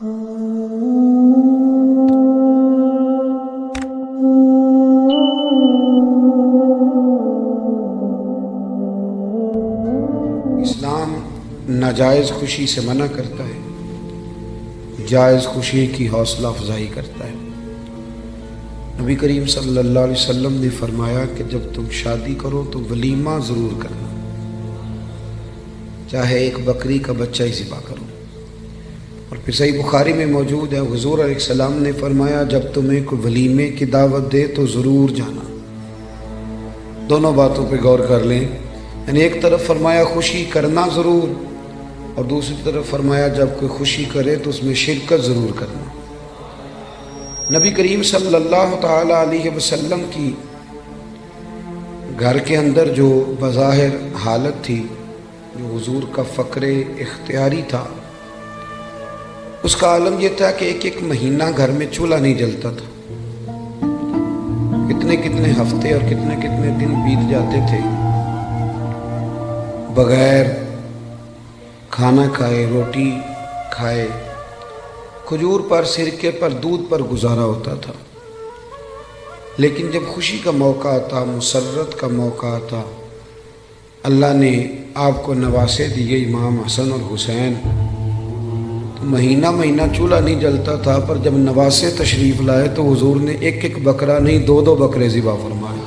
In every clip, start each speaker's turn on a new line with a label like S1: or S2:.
S1: اسلام ناجائز خوشی سے منع کرتا ہے، جائز خوشی کی حوصلہ افزائی کرتا ہے۔ نبی کریم صلی اللہ علیہ وسلم نے فرمایا کہ جب تم شادی کرو تو ولیمہ ضرور کرنا، چاہے ایک بکری کا بچہ ہی ذبح کرو۔ اور پھر صحیح بخاری میں موجود ہے، حضور علیہ السلام نے فرمایا جب تمہیں کوئی ولیمے کی دعوت دے تو ضرور جانا۔ دونوں باتوں پہ غور کر لیں، یعنی ایک طرف فرمایا خوشی کرنا ضرور، اور دوسری طرف فرمایا جب کوئی خوشی کرے تو اس میں شرکت ضرور کرنا۔ نبی کریم صلی اللہ تعالی علیہ وسلم کی گھر کے اندر جو بظاہر حالت تھی، جو حضور کا فقر اختیاری تھا، اس کا عالم یہ تھا کہ ایک مہینہ گھر میں چولہا نہیں جلتا تھا۔ کتنے ہفتے اور کتنے دن بیت جاتے تھے بغیر کھانا کھائے، روٹی کھائے، کھجور پر، سرکے پر، دودھ پر گزارا ہوتا تھا۔ لیکن جب خوشی کا موقع آتا، مسرت کا موقع آتا، اللہ نے آپ کو نواسے دیے امام حسن اور حسین، تو مہینہ چولہا نہیں جلتا تھا، پر جب نواسے تشریف لائے تو حضور نے ایک بکرا نہیں، دو بکرے ذبح فرمائے،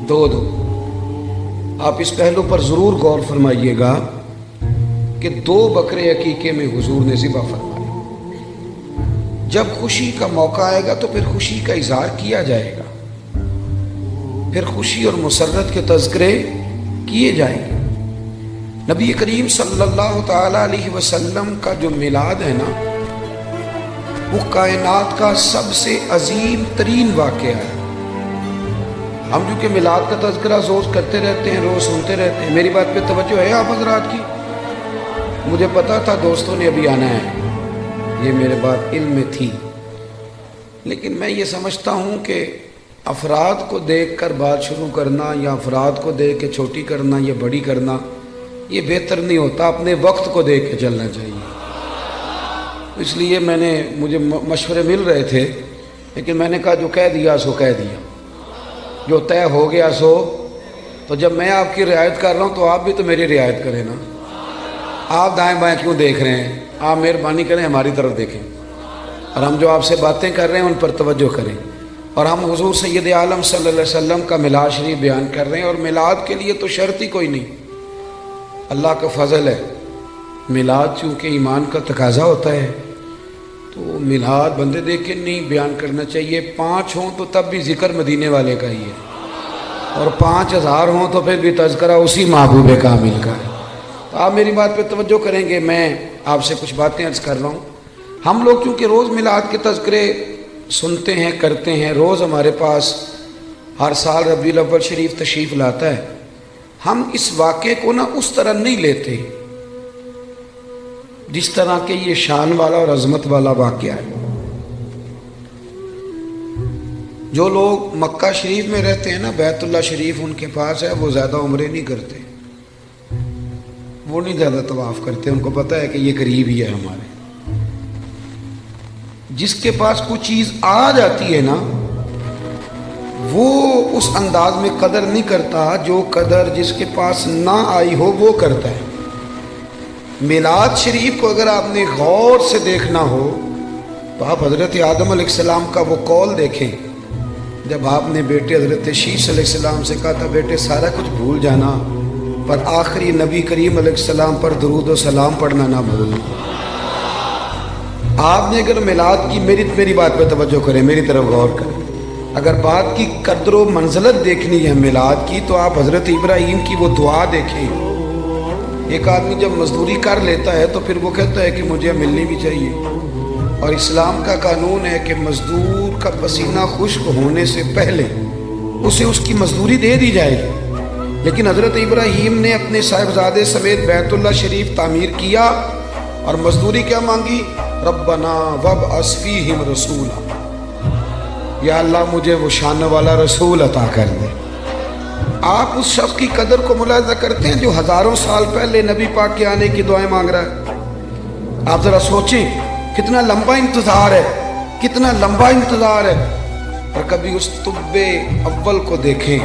S1: دو۔ آپ اس پہلو پر ضرور غور فرمائیے گا کہ 2 بکرے عقیقے میں حضور نے ذبح فرمائے۔ جب خوشی کا موقع آئے گا تو پھر خوشی کا اظہار کیا جائے گا، پھر خوشی اور مسرت کے تذکرے کیے جائیں گے۔ نبی کریم صلی اللہ تعالی علیہ وسلم کا جو میلاد ہے نا، وہ کائنات کا سب سے عظیم ترین واقعہ ہے۔ ہم جو کہ میلاد کا تذکرہ روز کرتے رہتے ہیں، روز سنتے رہتے ہیں، میری بات پہ توجہ ہے آپ حضرات کی؟ مجھے پتا تھا دوستوں نے ابھی آنا ہے، یہ میرے بات علم میں تھی، لیکن میں یہ سمجھتا ہوں کہ افراد کو دیکھ کر بات شروع کرنا یا افراد کو دیکھ کے چھوٹی کرنا یا بڑی کرنا یہ بہتر نہیں ہوتا، اپنے وقت کو دیکھ کے چلنا چاہیے۔ اس لیے مجھے مشورے مل رہے تھے، لیکن میں نے کہا جو کہہ دیا سو کہہ دیا، جو طے ہو گیا سو۔ تو جب میں آپ کی رعایت کر رہا ہوں تو آپ بھی تو میری رعایت کریں نا۔ آپ دائیں بائیں کیوں دیکھ رہے ہیں؟ آپ مہربانی کریں ہماری طرف دیکھیں، اور ہم جو آپ سے باتیں کر رہے ہیں ان پر توجہ کریں۔ اور ہم حضور سید عالم صلی اللہ علیہ وسلم کا میلاد شریف بیان کر رہے ہیں، اور میلاد کے لیے تو شرط ہی کوئی نہیں، اللہ کا فضل ہے۔ میلاد چونکہ ایمان کا تقاضا ہوتا ہے، تو میلاد بندے دیکھ کے نہیں بیان کرنا چاہیے۔ 5 ہوں تو تب بھی ذکر مدینے والے کا ہی ہے، اور 5000 ہوں تو پھر بھی تذکرہ اسی محبوب کامل کا ہے۔ تو آپ میری بات پہ توجہ کریں گے، میں آپ سے کچھ باتیں عرض کر رہا ہوں۔ ہم لوگ کیونکہ روز میلاد کے تذکرے سنتے ہیں، کرتے ہیں، روز ہمارے پاس ہر سال ربیع الاول شریف تشریف لاتا ہے، ہم اس واقعے کو نا اس طرح نہیں لیتے جس طرح کہ یہ شان والا اور عظمت والا واقعہ ہے۔ جو لوگ مکہ شریف میں رہتے ہیں نا، بیت اللہ شریف ان کے پاس ہے، وہ زیادہ عمرے نہیں کرتے، وہ نہیں زیادہ طواف کرتے، ان کو پتہ ہے کہ یہ قریب ہی ہے ہمارے۔ جس کے پاس کوئی چیز آ جاتی ہے نا، وہ اس انداز میں قدر نہیں کرتا جو قدر جس کے پاس نہ آئی ہو وہ کرتا ہے۔ میلاد شریف کو اگر آپ نے غور سے دیکھنا ہو تو آپ حضرت آدم علیہ السلام کا وہ قول دیکھیں، جب آپ نے بیٹے حضرت شیش علیہ السلام سے کہا تھا بیٹے سارا کچھ بھول جانا، پر آخری نبی کریم علیہ السلام پر درود و سلام پڑھنا نہ بھولنا۔ آپ نے اگر میلاد کی، میری بات پہ توجہ کریں، میری طرف غور کریں، اگر بات کی قدر و منزلت دیکھنی ہے میلاد کی، تو آپ حضرت ابراہیم کی وہ دعا دیکھیں۔ ایک آدمی جب مزدوری کر لیتا ہے تو پھر وہ کہتا ہے کہ مجھے ملنی بھی چاہیے، اور اسلام کا قانون ہے کہ مزدور کا پسینہ خشک ہونے سے پہلے اسے اس کی مزدوری دے دی جائے گی۔ لیکن حضرت ابراہیم نے اپنے صاحبزادے سمیت بیت اللہ شریف تعمیر کیا، اور مزدوری کیا مانگی؟ ربنا وابعث فیہم رسولا، یا اللہ مجھے وہ شان والا رسول عطا کر دے۔ آپ اس شخص کی قدر کو ملاحظہ کرتے ہیں جو ہزاروں سال پہلے نبی پاک کے آنے کی دعائیں مانگ رہا ہے؟ آپ ذرا سوچیں کتنا لمبا انتظار ہے، کتنا لمبا انتظار ہے۔ اور کبھی اس طب اول کو دیکھیں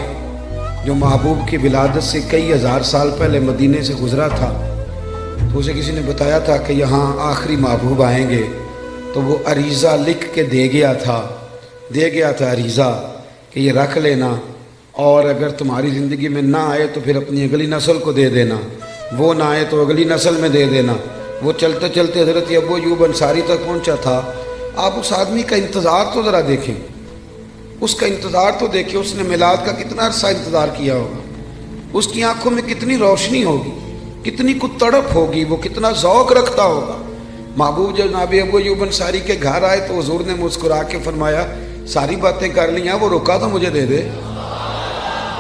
S1: جو محبوب کی ولادت سے کئی ہزار سال پہلے مدینے سے گزرا تھا، تو اسے کسی نے بتایا تھا کہ یہاں آخری محبوب آئیں گے، تو وہ عریضہ لکھ کے دے گیا تھا عریضہ کہ یہ رکھ لینا، اور اگر تمہاری زندگی میں نہ آئے تو پھر اپنی اگلی نسل کو دے دینا، وہ نہ آئے تو اگلی نسل میں دے دینا۔ وہ چلتے چلتے حضرت ابو ایوب انصاری تک پہنچا تھا۔ آپ اس آدمی کا انتظار تو ذرا دیکھیں، اس کا انتظار تو دیکھیں، اس نے میلاد کا کتنا عرصہ انتظار کیا ہوگا، اس کی آنکھوں میں کتنی روشنی ہوگی، کتنی کو تڑپ ہوگی، وہ کتنا ذوق رکھتا ہوگا۔ محبوب جب جناب ابو ایوب انصاری کے گھر آئے تو حضور نے مسکرا کے فرمایا ساری باتیں کر لی ہیں، وہ روکا تو مجھے دے دے،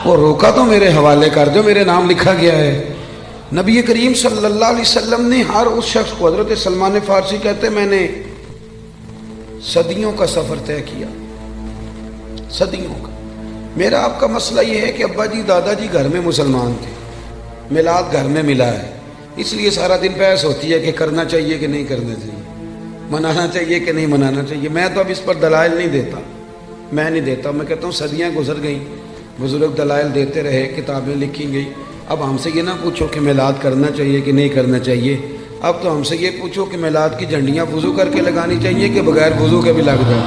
S1: وہ روکا تو میرے حوالے کر دو، میرے نام لکھا گیا ہے۔ نبی کریم صلی اللہ علیہ وسلم نے ہر اس شخص کو، حضرت سلمان فارسی کہتے میں نے صدیوں کا سفر طے کیا، صدیوں کا۔ میرا آپ کا مسئلہ یہ ہے کہ ابا جی دادا جی گھر میں مسلمان تھے، میلاد گھر میں ملا ہے، اس لیے سارا دن بحث ہوتی ہے کہ کرنا چاہیے کہ نہیں کرنا چاہیے، منانا چاہیے کہ نہیں منانا چاہیے۔ میں تو اب اس پر دلائل نہیں دیتا، میں نہیں دیتا، میں کہتا ہوں صدیاں گزر گئیں، بزرگ دلائل دیتے رہے، کتابیں لکھی گئی۔ اب ہم سے یہ نہ پوچھو کہ میلاد کرنا چاہیے کہ نہیں کرنا چاہیے، اب تو ہم سے یہ پوچھو کہ میلاد کی جھنڈیاں وضو کر کے لگانی چاہیے کہ بغیر وضو کے بھی لگ جائیں۔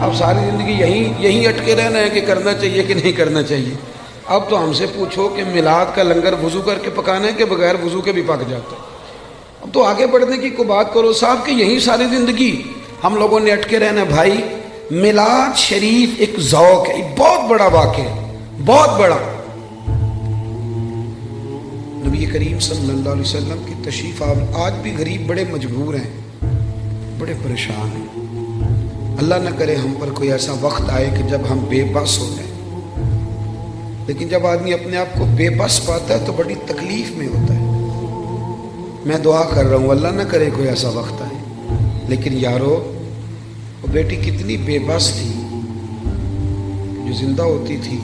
S1: اب ساری زندگی یہی اٹکے رہنا ہے کہ کرنا چاہیے کہ نہیں کرنا چاہیے۔ اب تو ہم سے پوچھو کہ میلاد کا لنگر وضو کر کے پکانا ہے کہ بغیر وضو کے بھی پک جاتا ہے۔ اب تو آگے بڑھنے کی کوئی بات کرو صاحب کہ یہی ساری زندگی ہم لوگوں نے اٹکے رہنا ہے۔ بھائی میلاد شریف ایک ذوق ہے، ایک بہت بڑا واقعہ ہے، بہت بڑا۔ نبی کریم صلی اللہ علیہ وسلم کی تشریف آج بھی غریب بڑے مجبور ہیں، بڑے پریشان ہیں۔ اللہ نہ کرے ہم پر کوئی ایسا وقت آئے کہ جب ہم بے بس ہو جائیں، لیکن جب آدمی اپنے آپ کو بے بس پاتا ہے تو بڑی تکلیف میں ہوتا ہے۔ میں دعا کر رہا ہوں اللہ نہ کرے کوئی ایسا وقت آئے، لیکن یارو وہ بیٹی کتنی بے بس تھی، جو زندہ ہوتی تھی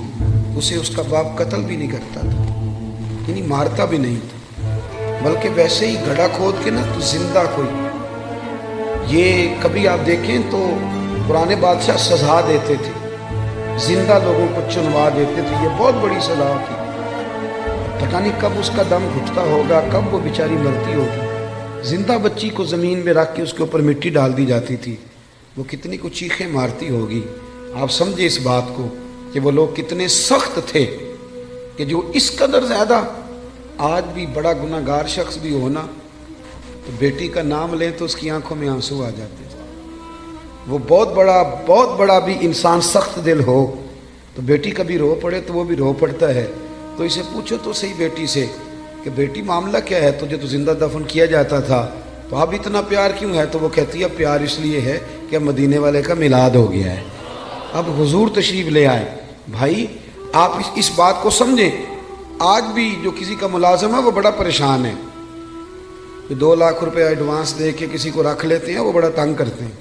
S1: اسے اس کا باپ قتل بھی نہیں کرتا تھا، یعنی مارتا بھی نہیں تھا، بلکہ ویسے ہی گڑھا کھود کے نا تو زندہ کوئی، یہ کبھی آپ دیکھیں تو پرانے بادشاہ سزا دیتے تھے، زندہ لوگوں کو چنوا دیتے تھے، یہ بہت بڑی سزا تھی۔ پتہ نہیں کب اس کا دم گھٹتا ہوگا، کب وہ بیچاری مرتی ہوگی۔ زندہ بچی کو زمین میں رکھ کے اس کے اوپر مٹی ڈال دی جاتی تھی، وہ کتنی کو چیخیں مارتی ہوگی۔ آپ سمجھے اس بات کو کہ وہ لوگ کتنے سخت تھے کہ جو اس قدر زیادہ، آج بھی بڑا گناہ گار شخص بھی ہونا تو بیٹی کا نام لیں تو اس کی آنکھوں میں آنسو آ جاتے ہیں۔ وہ بہت بڑا بھی انسان سخت دل ہو تو بیٹی کبھی رو پڑے تو وہ بھی رو پڑتا ہے۔ تو اسے پوچھو تو صحیح بیٹی سے کہ بیٹی معاملہ کیا ہے، تجھے تو زندہ دفن کیا جاتا تھا تو اب اتنا پیار کیوں ہے؟ تو وہ کہتی ہے پیار اس لیے ہے کہ مدینے والے کا میلاد ہو گیا ہے، اب حضور تشریف لے آئے۔ بھائی آپ اس بات کو سمجھیں، آج بھی جو کسی کا ملازم ہے وہ بڑا پریشان ہے، 2 لاکھ روپے ایڈوانس دے کے کسی کو رکھ لیتے ہیں، وہ بڑا تنگ کرتے ہیں،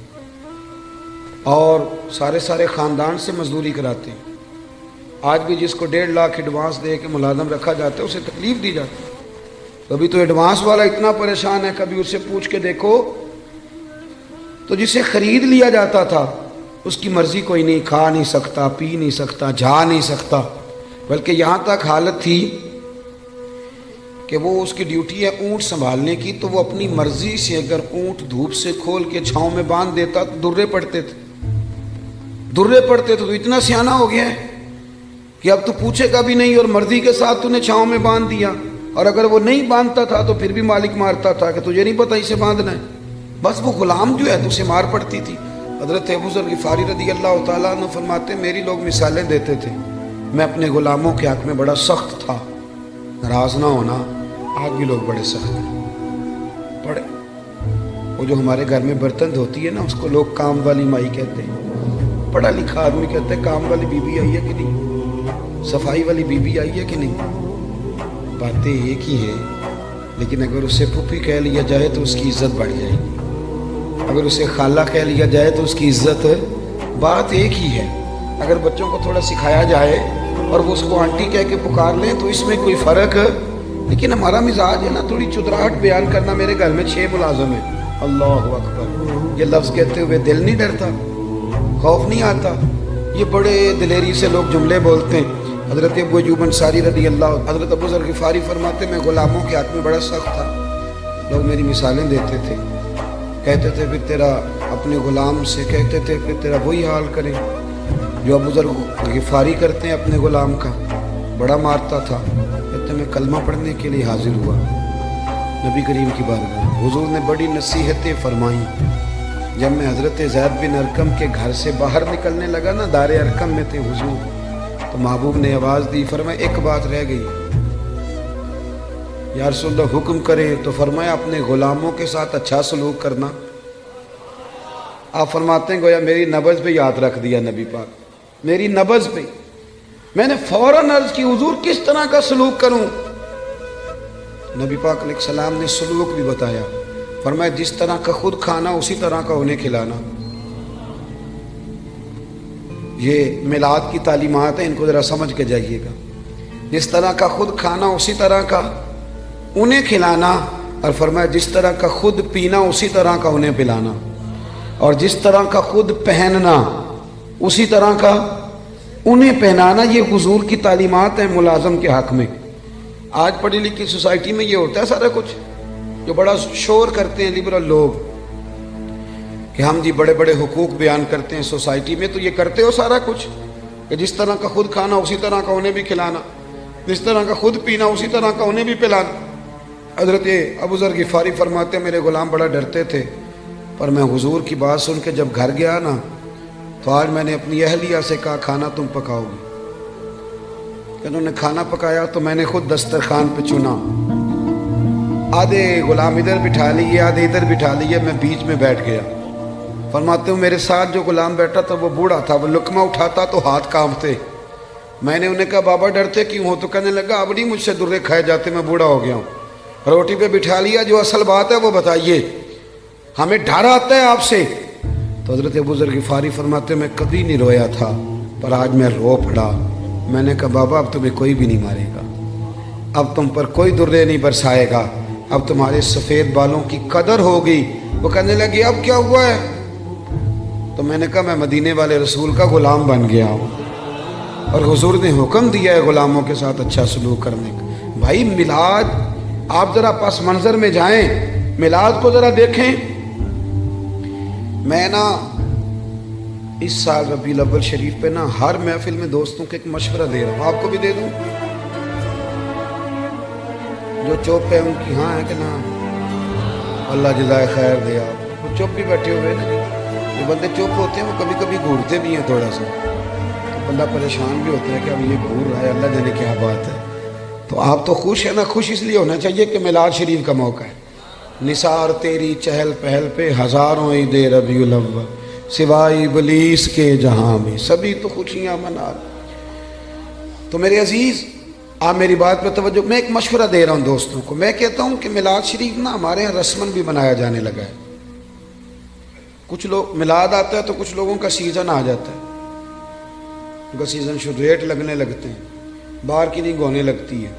S1: اور سارے خاندان سے مزدوری کراتے ہیں۔ آج بھی جس کو 1.5 لاکھ ایڈوانس دے کے ملازم رکھا جاتا ہے اسے تکلیف دی جاتی ہے۔ کبھی تو ایڈوانس والا اتنا پریشان ہے، کبھی اس سے پوچھ کے دیکھو تو جسے خرید لیا جاتا تھا اس کی مرضی کوئی نہیں، کھا نہیں سکتا، پی نہیں سکتا، جا نہیں سکتا، بلکہ یہاں تک حالت تھی کہ وہ اس کی ڈیوٹی ہے اونٹ سنبھالنے کی، تو وہ اپنی مرضی سے اگر اونٹ دھوپ سے کھول کے چھاؤں میں باندھ دیتا تو درے پڑتے تھے تو اتنا سیانہ ہو گیا ہے کہ اب تو پوچھے گا بھی نہیں، اور مرضی کے ساتھ تو نے چھاؤں میں باندھ دیا، اور اگر وہ نہیں باندھتا تھا تو پھر بھی مالک مارتا تھا کہ تجھے نہیں پتہ اسے باندھنا ہے، بس وہ غلام جو ہے تو اسے مار پڑتی تھی۔ حضرت ابو ذر غفاری رضی اللہ تعالیٰ عنہ فرماتے میری لوگ مثالیں دیتے تھے، میں اپنے غلاموں کے حق میں بڑا سخت تھا، ناراض نہ ہونا، آج بھی لوگ بڑے سخت ہیں، بڑے۔ وہ جو ہمارے گھر میں برتن دھوتی ہے نا اس کو لوگ کام والی مائی کہتے ہیں، پڑھا لکھا آدمی کہتے ہیں کام والی بیوی آئی ہے کہ نہیں، صفائی والی بیوی آئی ہے کہ نہیں، باتیں ایک ہی ہیں، لیکن اگر اسے پھپھی کہہ لیا جائے تو اس کی عزت بڑھ جائے گی، اگر اسے خالہ کہہ لیا جائے تو اس کی عزت، بات ایک ہی ہے۔ اگر بچوں کو تھوڑا سکھایا جائے اور وہ اس کو آنٹی کہہ کے پکار لیں تو اس میں کوئی فرق لیکن ہمارا مزاج ہے نا تھوڑی چتراہٹ بیان کرنا. میرے گھر میں 6 ملازم ہیں. اللہ اکبر. یہ لفظ کہتے ہوئے دل نہیں ڈرتا, خوف نہیں آتا. یہ بڑے دلیری سے لوگ جملے بولتے ہیں. حضرت ابو ایوب انصاری رضی اللہ, حضرت ابو ذر غفاری فرماتے میں غلاموں کے حق میں بڑا سخت تھا. لوگ میری مثالیں دیتے تھے, کہتے تھے پھر تیرا اپنے غلام سے کہتے تھے پھر تیرا وہی حال کریں جو ابو ذر غفاری کرتے ہیں اپنے غلام کا. بڑا مارتا تھا. کہتے میں کلمہ پڑھنے کے لیے حاضر ہوا نبی کریم کی بارگاہ. حضور نے بڑی نصیحتیں فرمائیں. جب میں حضرت زید بن ارقم کے گھر سے باہر نکلنے لگا نا, دار ارقم میں تھے حضور, تو محبوب نے آواز دی, فرمایا ایک بات رہ گئی یا رسول اللہ حکم کرے. تو فرمایا اپنے غلاموں کے ساتھ اچھا سلوک کرنا. آپ فرماتے ہیں گویا میری نبض پہ یاد رکھ دیا نبی پاک, میری نبض پہ. میں نے فوراً عرض کی حضور کس طرح کا سلوک کروں؟ نبی پاک علیہ السلام نے سلوک بھی بتایا. فرمایا جس طرح کا خود کھانا اسی طرح کا انہیں کھلانا. یہ میلاد کی تعلیمات ہیں, ان کو ذرا سمجھ کے جائیے گا. جس طرح کا خود کھانا اسی طرح کا انہیں کھلانا, اور فرمایا جس طرح کا خود پینا اسی طرح کا انہیں پلانا, اور جس طرح کا خود پہننا اسی طرح کا انہیں پہنانا. یہ حضور کی تعلیمات ہیں ملازم کے حق میں. آج پڑھی لکھی سوسائٹی میں یہ ہوتا ہے سارا کچھ, جو بڑا شور کرتے ہیں لبرل لوگ کہ ہم جی بڑے بڑے حقوق بیان کرتے ہیں سوسائٹی میں. تو یہ کرتے ہو سارا کچھ کہ جس طرح کا خود کھانا اسی طرح کا انہیں بھی کھلانا, جس طرح کا خود پینا اسی طرح کا انہیں بھی پلانا. حضرت ابو ذر غفاری فرماتے ہیں میرے غلام بڑا ڈرتے تھے, پر میں حضور کی بات سن کے جب گھر گیا نا, تو آج میں نے اپنی اہلیہ سے کہا کھانا تم پکاؤ گی. انہوں نے کھانا پکایا تو میں نے خود دسترخوان پہ چنا. آدھے غلام ادھر بٹھا لیے, آدھے ادھر بٹھا لیے, میں بیچ میں بیٹھ گیا. فرماتے ہوں میرے ساتھ جو غلام بیٹھا تھا وہ بوڑھا تھا, وہ لقمہ اٹھاتا تو ہاتھ کانپتے. میں نے انہیں کہا بابا ڈرتے کیوں ہو؟ تو کہنے لگا اب نہیں مجھ سے درے کھائے جاتے, میں بوڑھا ہو گیا ہوں. روٹی پہ بٹھا لیا, جو اصل بات ہے وہ بتائیے, ہمیں ڈر آتا ہے آپ سے. تو حضرت ابو ذر غفاری فرماتے میں کبھی نہیں رویا تھا, پر آج میں رو پڑا. میں نے کہا بابا اب تمہیں کوئی بھی نہیں مارے گا, اب تم پر کوئی درے نہیں برسائے گا, اب تمہارے سفید بالوں کی قدر ہوگی. وہ کہنے لگی اب کیا ہوا ہے؟ تو میں نے کہا میں مدینے والے رسول کا غلام بن گیا ہوں, اور حضور نے حکم دیا ہے غلاموں کے ساتھ اچھا سلوک کرنے کا. بھائی میلاد, آپ ذرا پس منظر میں جائیں, میلاد کو ذرا دیکھیں. میں نا اس سال ربیع الاول شریف پہ نا ہر محفل میں دوستوں کو ایک مشورہ دے رہا ہوں, آپ کو بھی دے دوں. جو چوپ ہے ان کی ہاں ہے کہ نا, اللہ جزائے خیر دے. آپ وہ چوپ بھی بیٹھے ہوئے نا, جو بندے چوپ ہوتے ہیں وہ کبھی کبھی گھورتے بھی ہیں تھوڑا سا, تو بندہ پریشان بھی ہوتا ہے کہ اب یہ گھور رہا ہے, اللہ جانے کیا بات ہے. تو آپ تو خوش ہیں نا, خوش اس لیے ہونا چاہیے کہ میلاد شریف کا موقع ہے. نثار تیری چہل پہل پہ ہزاروں عید ربیع الاول, سوائے ابلیس کے جہاں میں سبھی تو خوشیاں منا. تو میرے عزیز آپ میری بات پہ توجہ. میں ایک مشورہ دے رہا ہوں دوستوں کو. میں کہتا ہوں کہ میلاد شریف نا ہمارے یہاں رسمن بھی بنایا جانے لگا ہے. کچھ لوگ میلاد آتا ہے تو کچھ لوگوں کا سیزن آ جاتا ہے, ان کا سیزن ریٹ لگنے لگتے ہیں, باہر کی نہیں گونے لگتی ہے,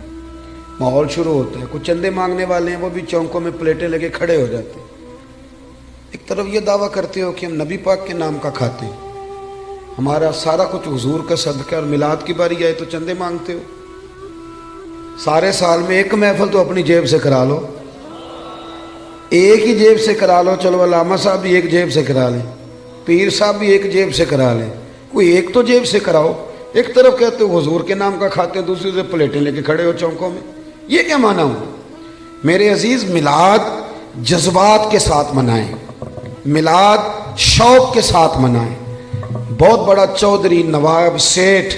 S1: ماحول شروع ہوتا ہے. کچھ چندے مانگنے والے ہیں وہ بھی چونکوں میں پلیٹیں لگے کھڑے ہو جاتے ہیں. ایک طرف یہ دعویٰ کرتے ہو کہ ہم نبی پاک کے نام کا کھاتے ہیں, ہمارا سارا کچھ حضور کا صدقہ, اور میلاد کی باری آئے تو چندے مانگتے ہو. سارے سال میں ایک محفل تو اپنی جیب سے کرا لو, ایک ہی جیب سے کرا لو. چلو علامہ صاحب بھی ایک جیب سے کرا لیں, پیر صاحب بھی ایک جیب سے کرا لیں, کوئی ایک تو جیب سے کراؤ. ایک طرف کہتے ہو حضور کے نام کا کھاتے ہیں, دوسری طرف پلیٹیں لے کے کھڑے ہو چونکوں میں. یہ کیا مانا ہوں؟ میرے عزیز میلاد جذبات کے ساتھ منائیں, میلاد شوق کے ساتھ منائیں. بہت بڑا چودھری, نواب, سیٹھ,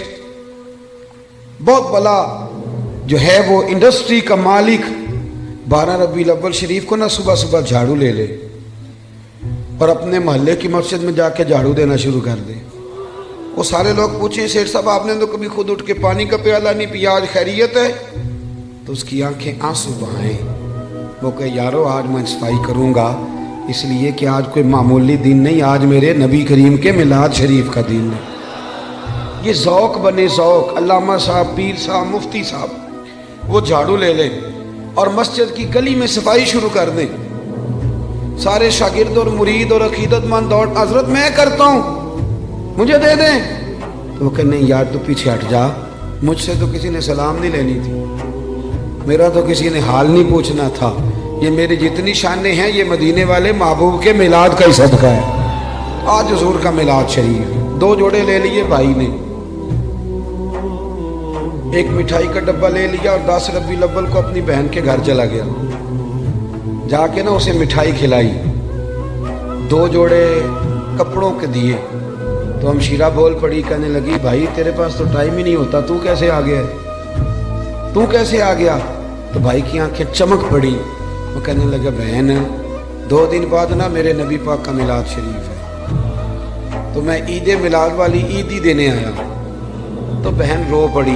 S1: بہت بڑا جو ہے وہ انڈسٹری کا مالک 12 ربیع الاول شریف کو نا صبح صبح جھاڑو لے لے اور اپنے محلے کی مسجد میں جا کے جھاڑو دینا شروع کر دے. وہ سارے لوگ پوچھیں سیٹھ صاحب آپ نے تو کبھی خود اٹھ کے پانی کا پیالہ نہیں پیا, آج خیریت ہے؟ تو اس کی آنکھیں آنسو بہائیں. وہ کہ یارو آج میں صفائی کروں گا, اس لیے کہ آج کوئی معمولی دن نہیں, آج میرے نبی کریم کے میلاد شریف کا دن ہے. یہ ذوق بنے ذوق. علامہ صاحب, پیر صاحب, مفتی صاحب وہ جھاڑو لے لیں, اور مسجد کی گلی میں صفائی شروع کر دیں، سارے شاگرد اور مرید اور عقیدت مند اور حضرت میں کرتا ہوں مجھے دے دیں، تو وہ کہ نہیں یار تو پیچھے ہٹ جا، مجھ سے تو کسی نے سلام نہیں لینی تھی، میرا تو کسی نے حال نہیں پوچھنا تھا، یہ میری جتنی شانیں ہیں یہ مدینے والے محبوب کے میلاد کا ہی صدقہ ہے۔ آج حضور کا میلاد شریف، 2 جوڑے لے لیے بھائی نے، ایک مٹھائی کا ڈبہ لے لیا اور 10 ربیع الاول کو اپنی بہن کے گھر چلا گیا، جا کے نا اسے مٹھائی کھلائی، 2 جوڑے کپڑوں کے دیے، تو ہمشیرہ بول پڑی، کہنے لگی بھائی تیرے پاس تو ٹائم ہی نہیں ہوتا، تو کیسے آ گیا تو کیسے آ گیا؟ تو بھائی کی آنکھیں چمک پڑی، وہ کہنے لگا بہن 2 دن بعد نا میرے نبی پاک کا میلاد شریف ہے، تو میں عید میلاد والی عید ہی دینے آیا۔ تو بہن رو پڑی،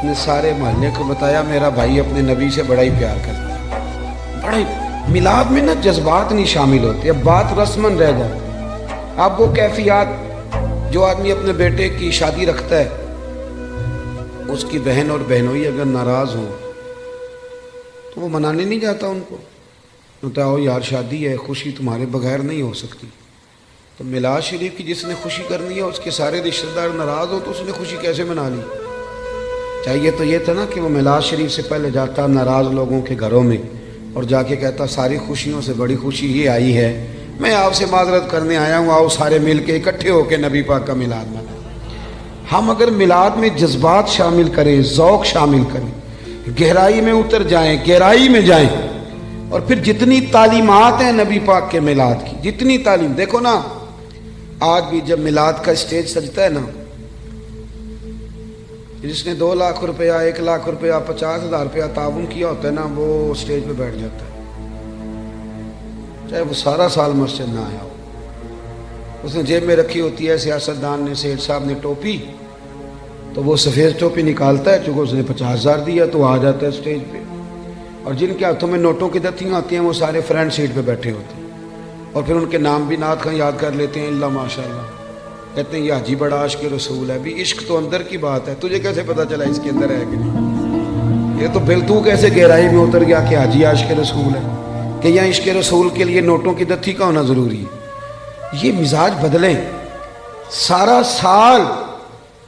S1: نے سارے محلے کو بتایا میرا بھائی اپنے نبی سے بڑا ہی پیار کرتا ہے، بڑا ہی۔ میلاد میں نا جذبات نہیں شامل ہوتے، اب بات رسمن رہ جاتی۔ اب وہ کیفیات جو آدمی اپنے بیٹے کی شادی رکھتا ہے، اس کی بہن اور بہنوئی اگر ناراض ہوں تو وہ منانے نہیں جاتا ان کو، بتاؤ یار شادی ہے، خوشی تمہارے بغیر نہیں ہو سکتی۔ تو میلاد شریف کی جس نے خوشی کرنی ہے اس کے سارے رشتہ دار ناراض ہو تو اس نے خوشی کیسے منا لی؟ چاہیے تو یہ تھا نا کہ وہ میلاد شریف سے پہلے جاتا ناراض لوگوں کے گھروں میں اور جا کے کہتا ساری خوشیوں سے بڑی خوشی یہ آئی ہے، میں آپ سے معذرت کرنے آیا ہوں، آؤ سارے مل کے اکٹھے ہو کے نبی پاک کا میلاد منائیں۔ ہم اگر میلاد میں جذبات شامل کریں، ذوق شامل کریں، گہرائی میں اتر جائیں، گہرائی میں جائیں، اور پھر جتنی تعلیمات ہیں نبی پاک کے میلاد کی، جتنی تعلیم، دیکھو نا آج بھی جب میلاد کا اسٹیج سجتا ہے نا، جس نے 2 لاکھ روپیہ، 1 لاکھ روپیہ، 50,000 روپیہ تعاون کیا ہوتا ہے نا، وہ اسٹیج پہ بیٹھ جاتا ہے، چاہے وہ سارا سال مسجد نہ آیا ہو۔ اس نے جیب میں رکھی ہوتی ہے، سیاستدان نے، سیٹھ صاحب نے ٹوپی، تو وہ سفید ٹوپی نکالتا ہے، چونکہ اس نے 50,000 دیا تو آ جاتا ہے اسٹیج پہ، اور جن کے ہاتھوں میں نوٹوں کی دتیاں آتی ہیں وہ سارے فرنٹ سیٹ پہ بیٹھے ہوتے ہیں، اور پھر ان کے نام بھی نعت خواں یاد کر لیتے ہیں، اللہ ماشاء اللہ، کہتے ہیں یہ حاجی بڑا عاشق رسول ہے۔ بھی عشق تو اندر کی بات ہے، تجھے کیسے پتا چلا اس کے اندر ہے کہ نہیں؟ یہ تو بل تو کیسے گہرائی میں اتر گیا کہ حاجی عاشق رسول ہے، کہ یہاں عشق رسول کے لیے نوٹوں کی دتی کا ہونا ضروری ہے؟ یہ مزاج بدلیں۔ سارا سال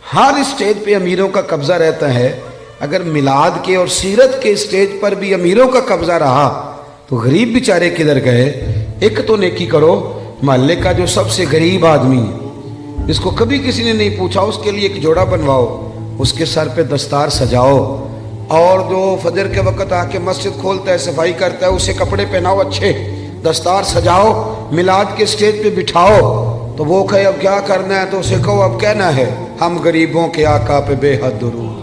S1: ہر اسٹیج پہ امیروں کا قبضہ رہتا ہے، اگر میلاد کے اور سیرت کے اسٹیج پر بھی امیروں کا قبضہ رہا تو غریب بیچارے کدھر گئے؟ ایک تو نیکی کرو، محلے کا جو سب سے غریب آدمی ہے جس کو کبھی کسی نے نہیں پوچھا، اس کے لیے ایک جوڑا بنواؤ، اس کے سر پہ دستار سجاؤ، اور جو فجر کے وقت آ کے مسجد کھولتا ہے، صفائی کرتا ہے، اسے کپڑے پہناؤ اچھے، دستار سجاؤ، میلاد کے اسٹیج پہ بٹھاؤ، تو وہ کہے اب کیا کرنا ہے تو اسے کہو اب کہنا ہے ہم غریبوں کے آقا پہ بے حد درود،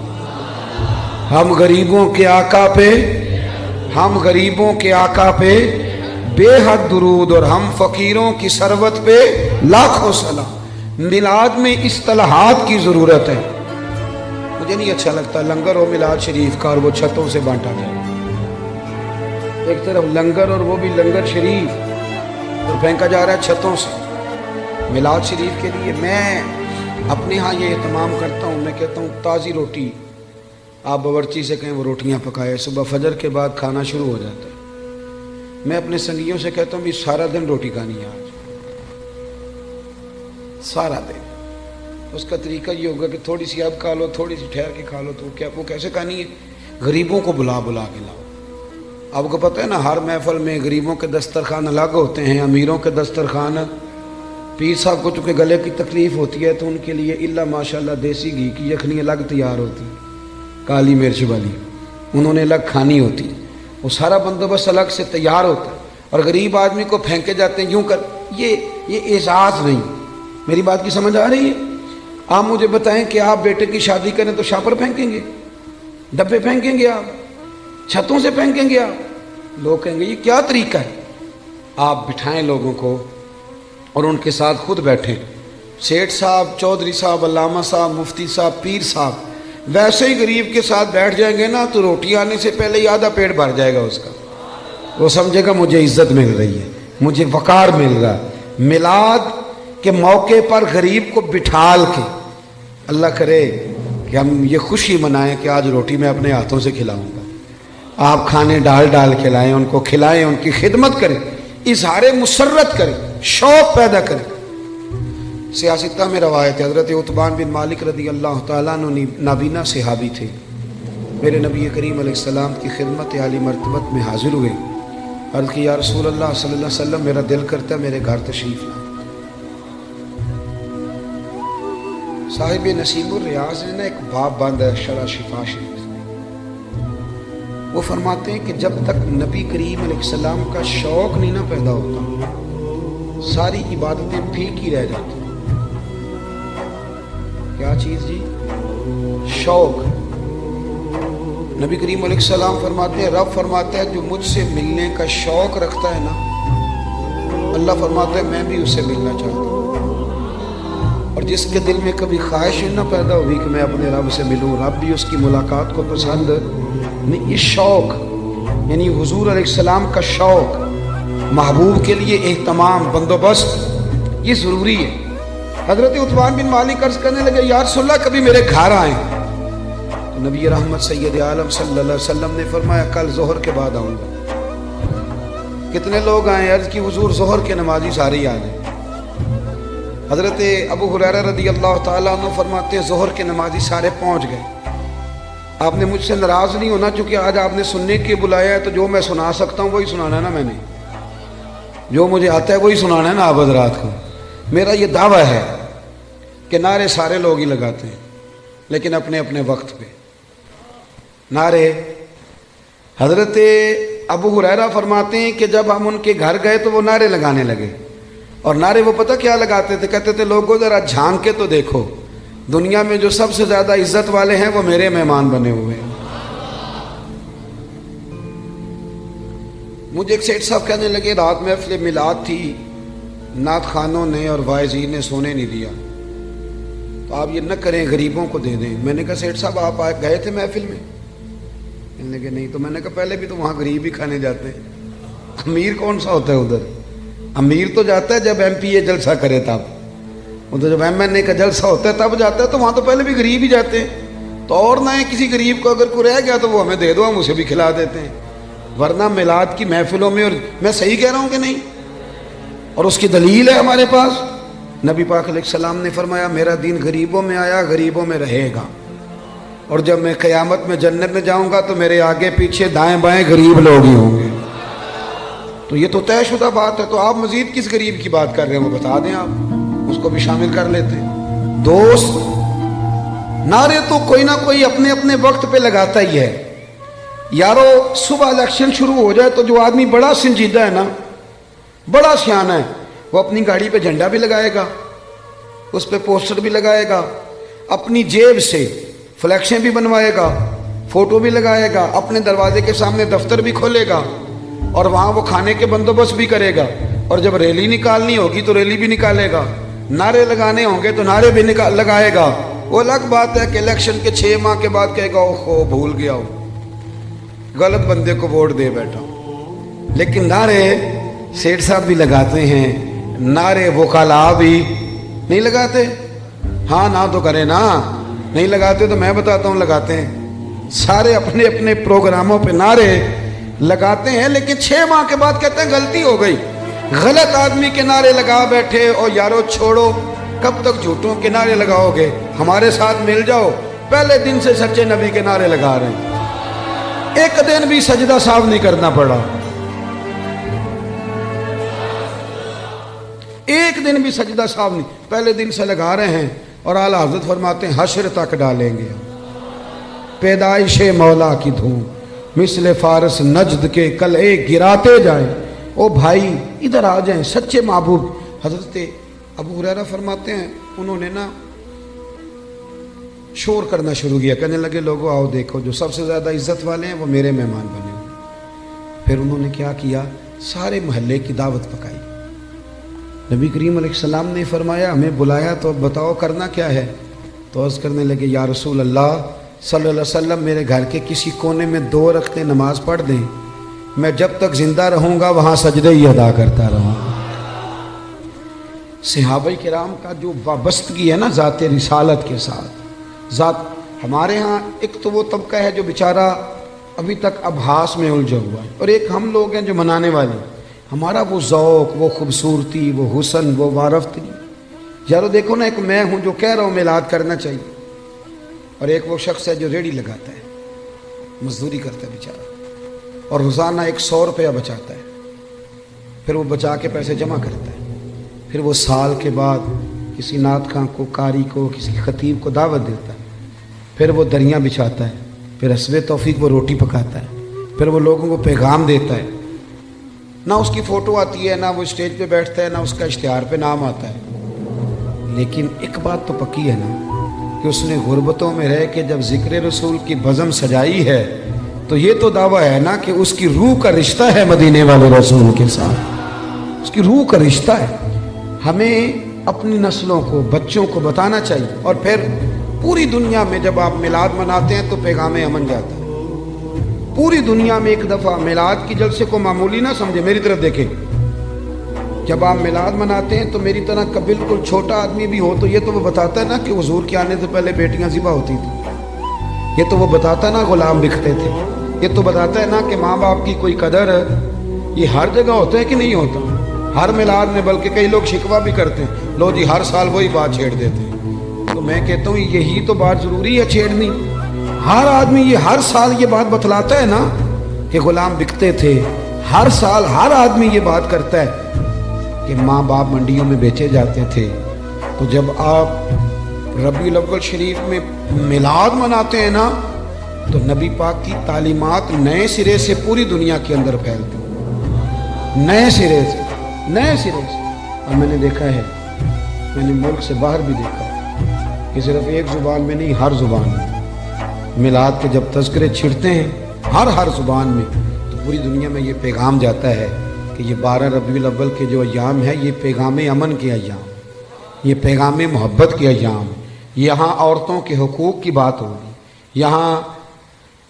S1: ہم غریبوں کے آقا پہ، ہم غریبوں کے آقا پہ بے حد درود، اور ہم فقیروں کی ثروت پہ لاکھوں سلام۔ میلاد میں اصطلاحات کی ضرورت ہے۔ مجھے نہیں اچھا لگتا لنگر ہو میلاد شریف کا اور وہ چھتوں سے بانٹا جائے، ایک طرف لنگر اور وہ بھی لنگر شریف اور پھینکا جا رہا ہے چھتوں سے۔ میلاد شریف کے لیے میں اپنے ہاں یہ اہتمام کرتا ہوں، میں کہتا ہوں تازی روٹی، آپ باورچی سے کہیں وہ روٹیاں پکائے، صبح فجر کے بعد کھانا شروع ہو جاتا ہے۔ میں اپنے سنگیوں سے کہتا ہوں بھی سارا دن روٹی کھانی ہے آج، سارا دن۔ اس کا طریقہ یہ ہوگا کہ تھوڑی سی اب کھا لو، تھوڑی سی ٹھہر کے کھا لو، تو کیا وہ کیسے کھانی ہے؟ غریبوں کو بلا بلا کے لاؤ۔ آپ کو پتہ ہے نا ہر محفل میں غریبوں کے دسترخوان الگ ہوتے ہیں، امیروں کے دسترخوان۔ پیر صاحب کو چونکہ گلے کی تکلیف ہوتی ہے تو ان کے لیے اللہ ماشاءاللہ دیسی گھی کی یخنی الگ تیار ہوتی ہے، کالی مرچ والی، انہوں نے الگ کھانی ہوتی، وہ سارا بندوبست الگ سے تیار ہوتا ہے، اور غریب آدمی کو پھینکے جاتے ہیں یوں کر۔ یہ اعزاز نہیں۔ میری بات کی سمجھ آ رہی ہے؟ آپ مجھے بتائیں کہ آپ بیٹے کی شادی کریں تو شاپر پھینکیں گے، ڈبے پھینکیں گے، آپ چھتوں سے پھینکیں گے؟ آپ لوگ کہیں گے یہ کیا طریقہ ہے؟ آپ بٹھائیں لوگوں کو اور ان کے ساتھ خود بیٹھیں، سیٹھ صاحب، چودھری صاحب، علامہ صاحب، مفتی صاحب، پیر صاحب، ویسے ہی غریب کے ساتھ بیٹھ جائیں گے نا تو روٹی آنے سے پہلے ہی آدھا پیٹ بھر جائے گا اس کا، وہ سمجھے گا مجھے عزت مل رہی ہے، مجھے وقار مل رہا ہے۔ میلاد کے موقع پر غریب کو بٹھال کے، اللہ کرے کہ ہم یہ خوشی منائیں کہ آج روٹی میں اپنے ہاتھوں سے کھلاؤں گا، آپ کھانے ڈال ڈال کھلائیں، ان کو کھلائیں، ان کی خدمت کریں، اظہار مسرت کریں، شوق پیدا کریں۔ سیاستہ میں روایت ہے، حضرت عتبان بن مالک رضی اللہ تعالیٰ عنہ نابینا صحابی تھے، میرے نبی کریم علیہ السلام کی خدمت عالی مرتبت میں حاضر ہوئے، عرض کی یا رسول اللہ صلی اللہ علیہ وسلم میرا دل کرتا ہے میرے گھر تشریف لائیں۔ صاحب نسیم الریاض نے ایک باب باندھا ہے شرح شفا شریف، وہ فرماتے ہیں کہ جب تک نبی کریم علیہ السلام کا شوق نہیں نہ پیدا ہوتا ساری عبادتیں پھیکی رہ جاتی۔ کیا چیز جی؟ شوق۔ نبی کریم علیہ السلام فرماتے ہیں، رب فرماتا ہے جو مجھ سے ملنے کا شوق رکھتا ہے نا، اللہ فرماتا ہے میں بھی اس سے ملنا چاہتا ہوں، اور جس کے دل میں کبھی خواہش نہ پیدا ہوئی کہ میں اپنے رب سے ملوں، رب بھی اس کی ملاقات کو پسند نہیں۔ یہ شوق یعنی حضور علیہ السلام کا شوق، محبوب کے لیے اہتمام، بندوبست، یہ ضروری ہے۔ حضرت عتبان بن مالک عرض کرنے لگے یا رسول اللہ کبھی میرے گھر آئیں، تو نبی رحمت سید عالم صلی اللہ علیہ وسلم نے فرمایا کل ظہر کے بعد آؤں گا۔ کتنے لوگ آئیں؟ عرض کی حضور ظہر کے نمازی سارے ہی آ جائیں۔ حضرت ابو ہریرہ رضی اللہ تعالیٰ عنہ فرماتے ہیں ظہر کے نمازی سارے پہنچ گئے۔ آپ نے مجھ سے ناراض نہیں ہونا چونکہ آج آپ نے سننے کے بلایا ہے، تو جو میں سنا سکتا ہوں وہی سنانا ہے نا، میں نے جو مجھے آتا ہے وہی سنانا ہے نا آپ حضرات کو۔ میرا یہ دعویٰ ہے کہ نعرے سارے لوگ ہی لگاتے ہیں لیکن اپنے اپنے وقت پہ نعرے۔ حضرت ابو ہریرہ فرماتے ہیں کہ جب ہم ان کے گھر گئے تو وہ نعرے لگانے لگے، اور نعرے وہ پتہ کیا لگاتے تھے؟ کہتے تھے لوگوں ذرا جھانک کے تو دیکھو، دنیا میں جو سب سے زیادہ عزت والے ہیں وہ میرے مہمان بنے ہوئے ہیں۔ مجھے ایک سیٹ صاحب کہنے لگے رات محفل میلاد تھی، نعت خانوں نے اور واعظین نے سونے نہیں دیا، تو آپ یہ نہ کریں غریبوں کو دے دیں۔ میں نے کہا سیٹ صاحب آپ گئے تھے محفل میں؟ کہنے لگے نہیں۔ تو میں نے کہا پہلے بھی تو وہاں غریب ہی کھانے جاتے ہیں، امیر کون سا ہوتا ہے ادھر؟ امیر تو جاتا ہے جب ایم پی اے جلسہ کرے تب، ادھر جب ایم این اے کا جلسہ ہوتا ہے تب جاتا ہے، تو وہاں تو پہلے بھی غریب ہی جاتے ہیں۔ تو اور نہ ہے کسی غریب کو اگر کوئی رہ گیا تو وہ ہمیں دے دو، ہم اسے بھی کھلا دیتے ہیں، ورنہ میلاد کی محفلوں میں، اور میں صحیح کہہ رہا ہوں کہ نہیں؟ اور اس کی دلیل ہے ہمارے پاس، نبی پاک علیہ السلام نے فرمایا میرا دین غریبوں میں آیا، غریبوں میں رہے گا، اور جب میں قیامت میں جنت میں جاؤں گا تو میرے آگے پیچھے دائیں بائیں غریب لوگ ہی ہوں گے۔ تو یہ تو طے شدہ بات ہے، تو آپ مزید کس غریب کی بات کر رہے ہیں وہ بتا دیں، آپ اس کو بھی شامل کر لیتے ہیں۔ دوست، نعرے تو کوئی نہ کوئی اپنے اپنے وقت پہ لگاتا ہی ہے۔ یارو صبح الیکشن شروع ہو جائے تو جو آدمی بڑا سنجیدہ ہے نا، بڑا سیانہ ہے، وہ اپنی گاڑی پہ جھنڈا بھی لگائے گا، اس پہ پوسٹر بھی لگائے گا، اپنی جیب سے فلیکسیں بھی بنوائے گا، فوٹو بھی لگائے گا، اپنے دروازے کے سامنے دفتر بھی کھولے گا، اور وہاں وہ کھانے کے بندوبست بھی کرے گا، اور جب ریلی نکالنی ہوگی تو ریلی بھی نکالے گا، نعرے لگانے ہوں گے تو نعرے بھی لگائے گا۔ وہ الگ بات ہے کہ الیکشن کے 6 ماہ کے بعد کہے گا اوہ بھول گیا ہوں، غلط بندے کو ووٹ دے بیٹھا ہوں۔ لیکن نعرے سیٹھ صاحب بھی لگاتے ہیں، نعرے وکلاء بھی نہیں لگاتے؟ ہاں نہ تو کرے نا، نہیں لگاتے تو میں بتاتا ہوں لگاتے ہیں، سارے اپنے اپنے پروگراموں پہ نعرے لگاتے ہیں، لیکن 6 ماہ کے بعد کہتے ہیں غلطی ہو گئی، غلط آدمی کے نعرے لگا بیٹھے، اور یارو چھوڑو، کب تک جھوٹوں کے نعرے لگاؤ گے؟ ہمارے ساتھ مل جاؤ، پہلے دن سے سچے نبی کے نعرے لگا رہے ہیں، ایک دن بھی سجدہ صاف نہیں کرنا پڑا، ایک دن بھی سجدہ صاف نہیں، پہلے دن سے لگا رہے ہیں، اور اعلیٰ حضرت فرماتے ہیں حشر تک ڈالیں گے، پیدائش مولا کی دھوم مثل فارس نجد کے قلعے گراتے جائیں۔ او بھائی ادھر آ جائیں، سچے محبوب۔ حضرت ابو ہریرہ فرماتے ہیں انہوں نے نا شور کرنا شروع کیا، کہنے لگے لوگوں آؤ دیکھو جو سب سے زیادہ عزت والے ہیں وہ میرے مہمان بنے ہوئے۔ پھر انہوں نے کیا کیا؟ سارے محلے کی دعوت پکائی۔ نبی کریم علیہ السلام نے فرمایا ہمیں بلایا تو اب بتاؤ کرنا کیا ہے؟ تو عرض کرنے لگے یا رسول اللہ صلی اللہ علیہ وسلم میرے گھر کے کسی کونے میں 2 رکعتیں نماز پڑھ دیں، میں جب تک زندہ رہوں گا وہاں سجدے ہی ادا کرتا رہوں گا۔ صحابہ کرام کا جو وابستگی ہے نا ذات رسالت کے ساتھ، ذات ہمارے ہاں ایک تو وہ طبقہ ہے جو بیچارہ ابھی تک ابحاث میں الجھا ہوا ہے، اور ایک ہم لوگ ہیں جو منانے والے، ہمارا وہ ذوق، وہ خوبصورتی، وہ حسن، وہ معرفت نہیں۔ یارو دیکھو نا، ایک میں ہوں جو کہہ رہا ہوں میلاد کرنا چاہیے، اور ایک وہ شخص ہے جو ریڑھی لگاتا ہے، مزدوری کرتا ہے بیچارہ، اور روزانہ 100 روپیہ بچاتا ہے، پھر وہ بچا کے پیسے جمع کرتا ہے، پھر وہ سال کے بعد کسی نعت خواں کو، قاری کو، کسی خطیب کو دعوت دیتا ہے، پھر وہ دریاں بچھاتا ہے، پھر حسب توفیق وہ روٹی پکاتا ہے، پھر وہ لوگوں کو پیغام دیتا ہے۔ نہ اس کی فوٹو آتی ہے، نہ وہ اسٹیج پہ بیٹھتا ہے، نہ اس کا اشتہار پہ نام آتا ہے، لیکن ایک بات تو پکی ہے نا کہ اس نے غربتوں میں رہ کے جب ذکر رسول کی بزم سجائی ہے تو یہ تو دعویٰ ہے نا کہ اس کی روح کا رشتہ ہے مدینے والے رسول کے ساتھ، اس کی روح کا رشتہ ہے۔ ہمیں اپنی نسلوں کو، بچوں کو بتانا چاہیے، اور پھر پوری دنیا میں جب آپ میلاد مناتے ہیں تو پیغام امن جاتا ہے۔ پوری دنیا میں ایک دفعہ میلاد کی جلسے کو معمولی نہ سمجھے، میری طرف دیکھیں، جب آپ میلاد مناتے ہیں تو میری طرح کا بالکل چھوٹا آدمی بھی ہو تو یہ تو وہ بتاتا ہے نا کہ حضور کے آنے سے پہلے بیٹیاں ذبح ہوتی تھیں، یہ تو وہ بتاتا ہے نا غلام بکتے تھے، یہ تو بتاتا ہے نا کہ ماں باپ کی کوئی قدر ہے۔ یہ ہر جگہ ہوتا ہے کہ نہیں ہوتا؟ ہر میلاد میں، بلکہ کئی لوگ شکوہ بھی کرتے ہیں، لو جی ہر سال وہی بات چھیڑ دیتے ہیں۔ تو میں کہتا ہوں یہی تو بات ضروری ہے چھیڑنی۔ ہر آدمی یہ ہر سال یہ بات بتلاتا ہے نا کہ غلام بکتے تھے، ہر سال ہر آدمی یہ بات کرتا ہے کہ ماں باپ منڈیوں میں بیچے جاتے تھے۔ تو جب آپ ربیع الاول شریف میں میلاد مناتے ہیں نا تو نبی پاک کی تعلیمات نئے سرے سے پوری دنیا کے اندر پھیلتی ہیں، نئے سرے سے۔ اور میں نے دیکھا ہے، میں نے ملک سے باہر بھی دیکھا ہے کہ صرف ایک زبان میں نہیں، ہر زبان میں میلاد کے جب تذکرے چھڑتے ہیں، ہر زبان میں، تو پوری دنیا میں یہ پیغام جاتا ہے کہ یہ 12 ربیع الاول کے جو ایام ہے یہ پیغام امن کے ایام، یہ پیغام محبت کے ایام۔ یہاں عورتوں کے حقوق کی بات ہوگی، یہاں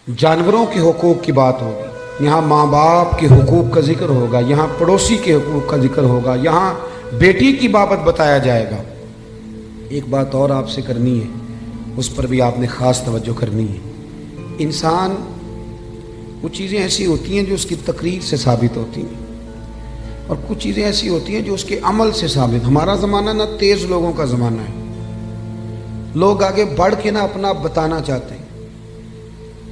S1: جانوروں کے حقوق کی بات ہوگی، یہاں ماں باپ کے حقوق کا ذکر ہوگا، یہاں پڑوسی کے حقوق کا ذکر ہوگا، یہاں بیٹی کی بابت بتایا جائے گا۔ ایک بات اور آپ سے کرنی ہے، اس پر بھی آپ نے خاص توجہ کرنی ہے۔ انسان، کچھ چیزیں ایسی ہوتی ہیں جو اس کی تقریر سے ثابت ہوتی ہیں، اور کچھ چیزیں ایسی ہوتی ہیں جو اس کے عمل سے ثابت۔ ہمارا زمانہ نہ تیز لوگوں کا زمانہ ہے، لوگ آگے بڑھ کے نہ اپنا بتانا چاہتے ہیں۔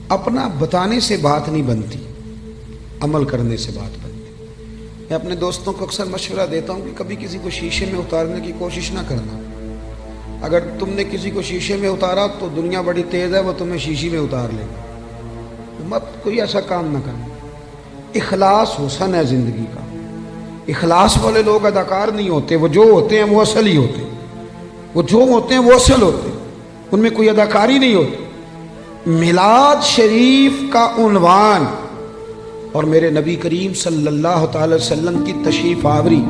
S1: اپنا بتانے سے بات نہیں بنتی، عمل کرنے سے بات بنتی۔ میں اپنے دوستوں کو اکثر مشورہ دیتا ہوں کہ کبھی کسی کو شیشے میں اتارنے کی کوشش نہ کرنا۔ اگر تم نے کسی کو شیشے میں اتارا تو دنیا بڑی تیز ہے، وہ تمہیں شیشے میں اتار لے گا۔ مت کوئی ایسا کام نہ کرنا۔ اخلاص حسن ہے زندگی کا۔ اخلاص والے لوگ اداکار نہیں ہوتے، وہ جو ہوتے ہیں وہ اصل ہی ہوتے ہیں، وہ جو ہوتے ہیں وہ اصل ہوتے ہیں، ان میں کوئی اداکاری نہیں ہوتی۔ میلاد شریف کا عنوان اور میرے نبی کریم صلی اللہ تعالی وسلم کی تشریف آوری،